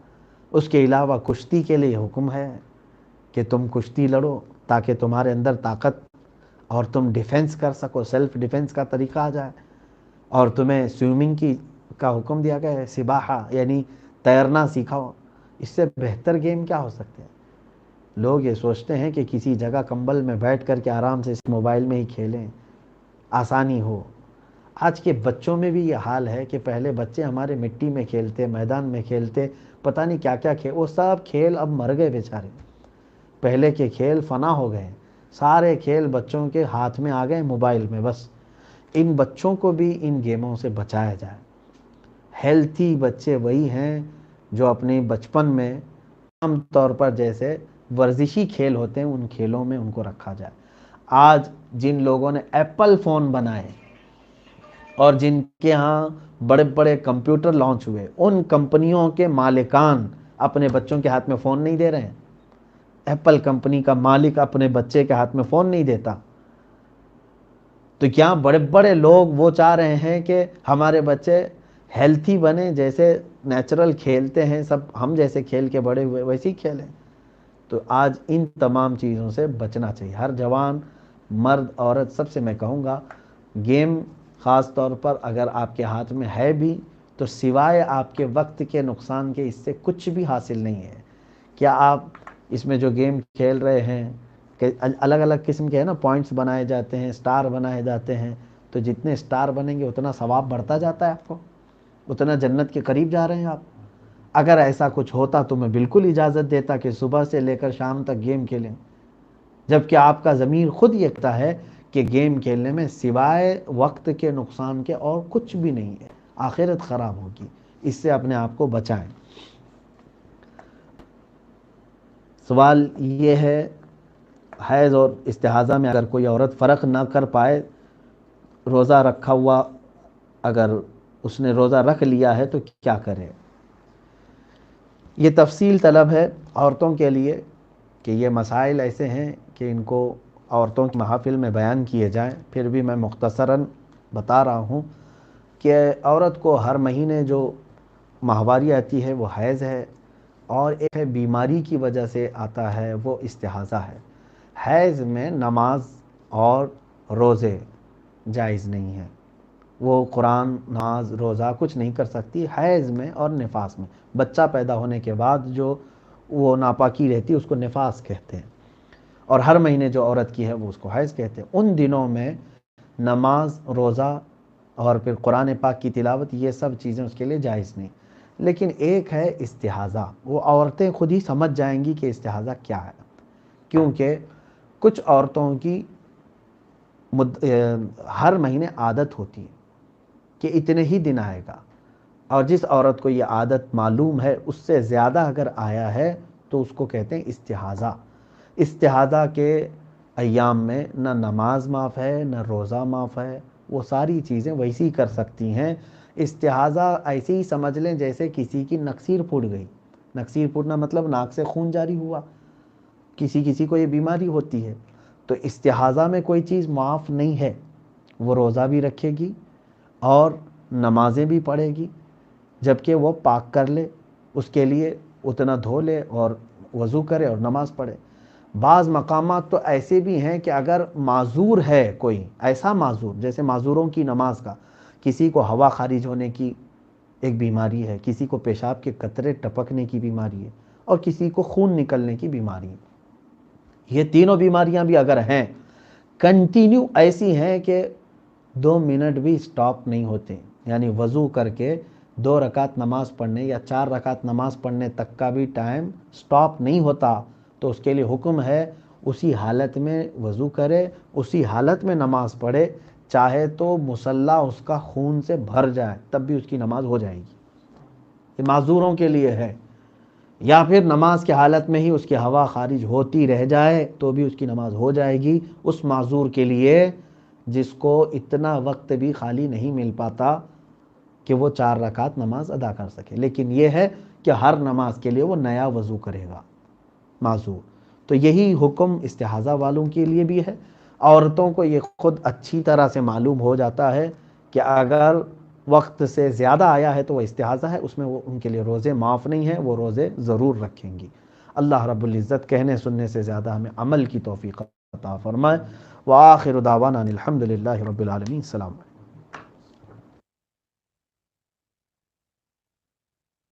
اس کے علاوہ کشتی کے لیے حکم ہے کہ تم کشتی لڑو تاکہ تمہارے اندر طاقت اور تم ڈیفنس کر سکو، سیلف ڈیفنس کا طریقہ آ جائے۔ اور تمہیں سوئمنگ کا حکم دیا گیا ہے، سباحہ یعنی تیرنا سکھاؤ۔ اس سے بہتر گیم کیا ہو سکتے ہیں؟ لوگ یہ سوچتے ہیں کہ کسی جگہ کمبل میں بیٹھ کر کے آرام سے اس موبائل میں ہی کھیلیں، آسانی ہو۔ آج کے بچوں میں بھی یہ حال ہے کہ پہلے بچے ہمارے مٹی میں کھیلتے، میدان میں کھیلتے، پتہ نہیں کیا کیا کھیل، وہ سب کھیل اب مر گئے بیچارے۔ پہلے کے کھیل فنا ہو گئے، سارے کھیل بچوں کے ہاتھ میں آ گئے موبائل میں۔ بس ان بچوں کو بھی ان گیموں سے بچایا جائے۔ ہیلتھی بچے وہی ہیں جو اپنے بچپن میں عام طور پر جیسے ورزشی کھیل ہوتے ہیں ان کھیلوں میں ان کو رکھا جائے۔ آج جن لوگوں نے ایپل فون بنائے اور جن کے ہاں بڑے بڑے کمپیوٹر لانچ ہوئے، ان کمپنیوں کے مالکان اپنے بچوں کے ہاتھ میں فون نہیں دے رہے ہیں۔ ایپل کمپنی کا مالک اپنے بچے کے ہاتھ میں فون نہیں دیتا۔ تو کیا بڑے بڑے لوگ وہ چاہ رہے ہیں کہ ہمارے بچے ہیلتھی بنے، جیسے نیچرل کھیلتے ہیں سب، ہم جیسے کھیل کے بڑے ہوئے ویسے ہی کھیلیں؟ تو آج ان تمام چیزوں سے بچنا چاہیے۔ ہر جوان، مرد، عورت، سب سے میں کہوں گا گیم خاص طور پر اگر آپ کے ہاتھ میں ہے بھی تو سوائے آپ کے وقت کے نقصان کے اس سے کچھ بھی حاصل نہیں ہے۔ کیا آپ اس میں جو گیم کھیل رہے ہیں کہ الگ الگ قسم کے ہیں نا پوائنٹس بنائے جاتے ہیں، سٹار بنائے جاتے ہیں، تو جتنے سٹار بنیں گے اتنا ثواب بڑھتا جاتا ہے آپ کو، اتنا جنت کے قریب جا رہے ہیں آپ۔ اگر ایسا کچھ ہوتا تو میں بالکل اجازت دیتا کہ صبح سے لے کر شام تک گیم کھیلیں، جبکہ آپ کا ضمیر خود یہ کہتا ہے کہ گیم کھیلنے میں سوائے وقت کے نقصان کے اور کچھ بھی نہیں ہے، آخرت خراب ہوگی، اس سے اپنے آپ کو بچائیں۔ سوال یہ ہے، حیض اور استحاضہ میں اگر کوئی عورت فرق نہ کر پائے، روزہ رکھا ہوا اگر اس نے روزہ رکھ لیا ہے تو کیا کرے؟ یہ تفصیل طلب ہے عورتوں کے لیے کہ یہ مسائل ایسے ہیں کہ ان کو عورتوں کی محافل میں بیان کیے جائیں، پھر بھی میں مختصراً بتا رہا ہوں کہ عورت کو ہر مہینے جو ماہواری آتی ہے وہ حیض ہے، اور ایک ہے بیماری کی وجہ سے آتا ہے وہ استحاضہ ہے۔ حیض میں نماز اور روزے جائز نہیں ہیں، وہ قرآن، نماز، روزہ کچھ نہیں کر سکتی حیض میں اور نفاس میں۔ بچہ پیدا ہونے کے بعد جو وہ ناپاکی رہتی ہے اس کو نفاس کہتے ہیں، اور ہر مہینے جو عورت کی ہے وہ اس کو حیض کہتے ہیں۔ ان دنوں میں نماز، روزہ اور پھر قرآن پاک کی تلاوت، یہ سب چیزیں اس کے لیے جائز نہیں۔ لیکن ایک ہے استحاضہ، وہ عورتیں خود ہی سمجھ جائیں گی کہ استحاضہ کیا ہے، کیونکہ کچھ عورتوں کی ہر مہینے عادت ہوتی ہے کہ اتنے ہی دن آئے گا، اور جس عورت کو یہ عادت معلوم ہے اس سے زیادہ اگر آیا ہے تو اس کو کہتے ہیں استحاضہ۔ استحاضہ کے ایام میں نہ نماز معاف ہے نہ روزہ معاف ہے، وہ ساری چیزیں ویسی کر سکتی ہیں۔ استحاضہ ایسے ہی سمجھ لیں جیسے کسی کی نکسیر پھوٹ گئی، نکسیر پھوٹنا مطلب ناک سے خون جاری ہوا، کسی کو یہ بیماری ہوتی ہے، تو استحاضہ میں کوئی چیز معاف نہیں ہے، وہ روزہ بھی رکھے گی اور نمازیں بھی پڑھے گی، جبکہ وہ پاک کر لے، اس کے لیے اتنا دھو لے اور وضو کرے اور نماز پڑھے۔ بعض مقامات تو ایسے بھی ہیں کہ اگر معذور ہے کوئی ایسا معذور، جیسے معذوروں کی نماز کا، کسی کو ہوا خارج ہونے کی ایک بیماری ہے، کسی کو پیشاب کے قطرے ٹپکنے کی بیماری ہے، اور کسی کو خون نکلنے کی بیماری ہے، یہ تینوں بیماریاں بھی اگر ہیں کنٹینیو ایسی ہیں کہ 2 منٹ بھی سٹاپ نہیں ہوتے، یعنی وضو کر کے 2 رکعت نماز پڑھنے یا 4 رکعت نماز پڑھنے تک کا بھی ٹائم سٹاپ نہیں ہوتا، تو اس کے لیے حکم ہے اسی حالت میں وضو کرے، اسی حالت میں نماز پڑھے، چاہے تو مصلی اس کا خون سے بھر جائے تب بھی اس کی نماز ہو جائے گی۔ یہ معذوروں کے لیے ہے، یا پھر نماز کی حالت میں ہی اس کی ہوا خارج ہوتی رہ جائے تو بھی اس کی نماز ہو جائے گی، اس معذور کے لیے جس کو اتنا وقت بھی خالی نہیں مل پاتا کہ وہ 4 رکعت نماز ادا کر سکے۔ لیکن یہ ہے کہ ہر نماز کے لیے وہ نیا وضو کرے گا معذور۔ تو یہی حکم استحاضہ والوں کے لیے بھی ہے۔ عورتوں کو یہ خود اچھی طرح سے معلوم ہو جاتا ہے کہ اگر وقت سے زیادہ آیا ہے تو وہ استحاضہ ہے، اس میں وہ ان کے لیے روزے معاف نہیں ہیں، وہ روزے ضرور رکھیں گی۔ اللہ رب العزت کہنے سننے سے زیادہ ہمیں عمل کی توفیق عطا فرمائے۔ وآخر دعوانا الحمد للہ رب العالمین۔ السلام علیکم۔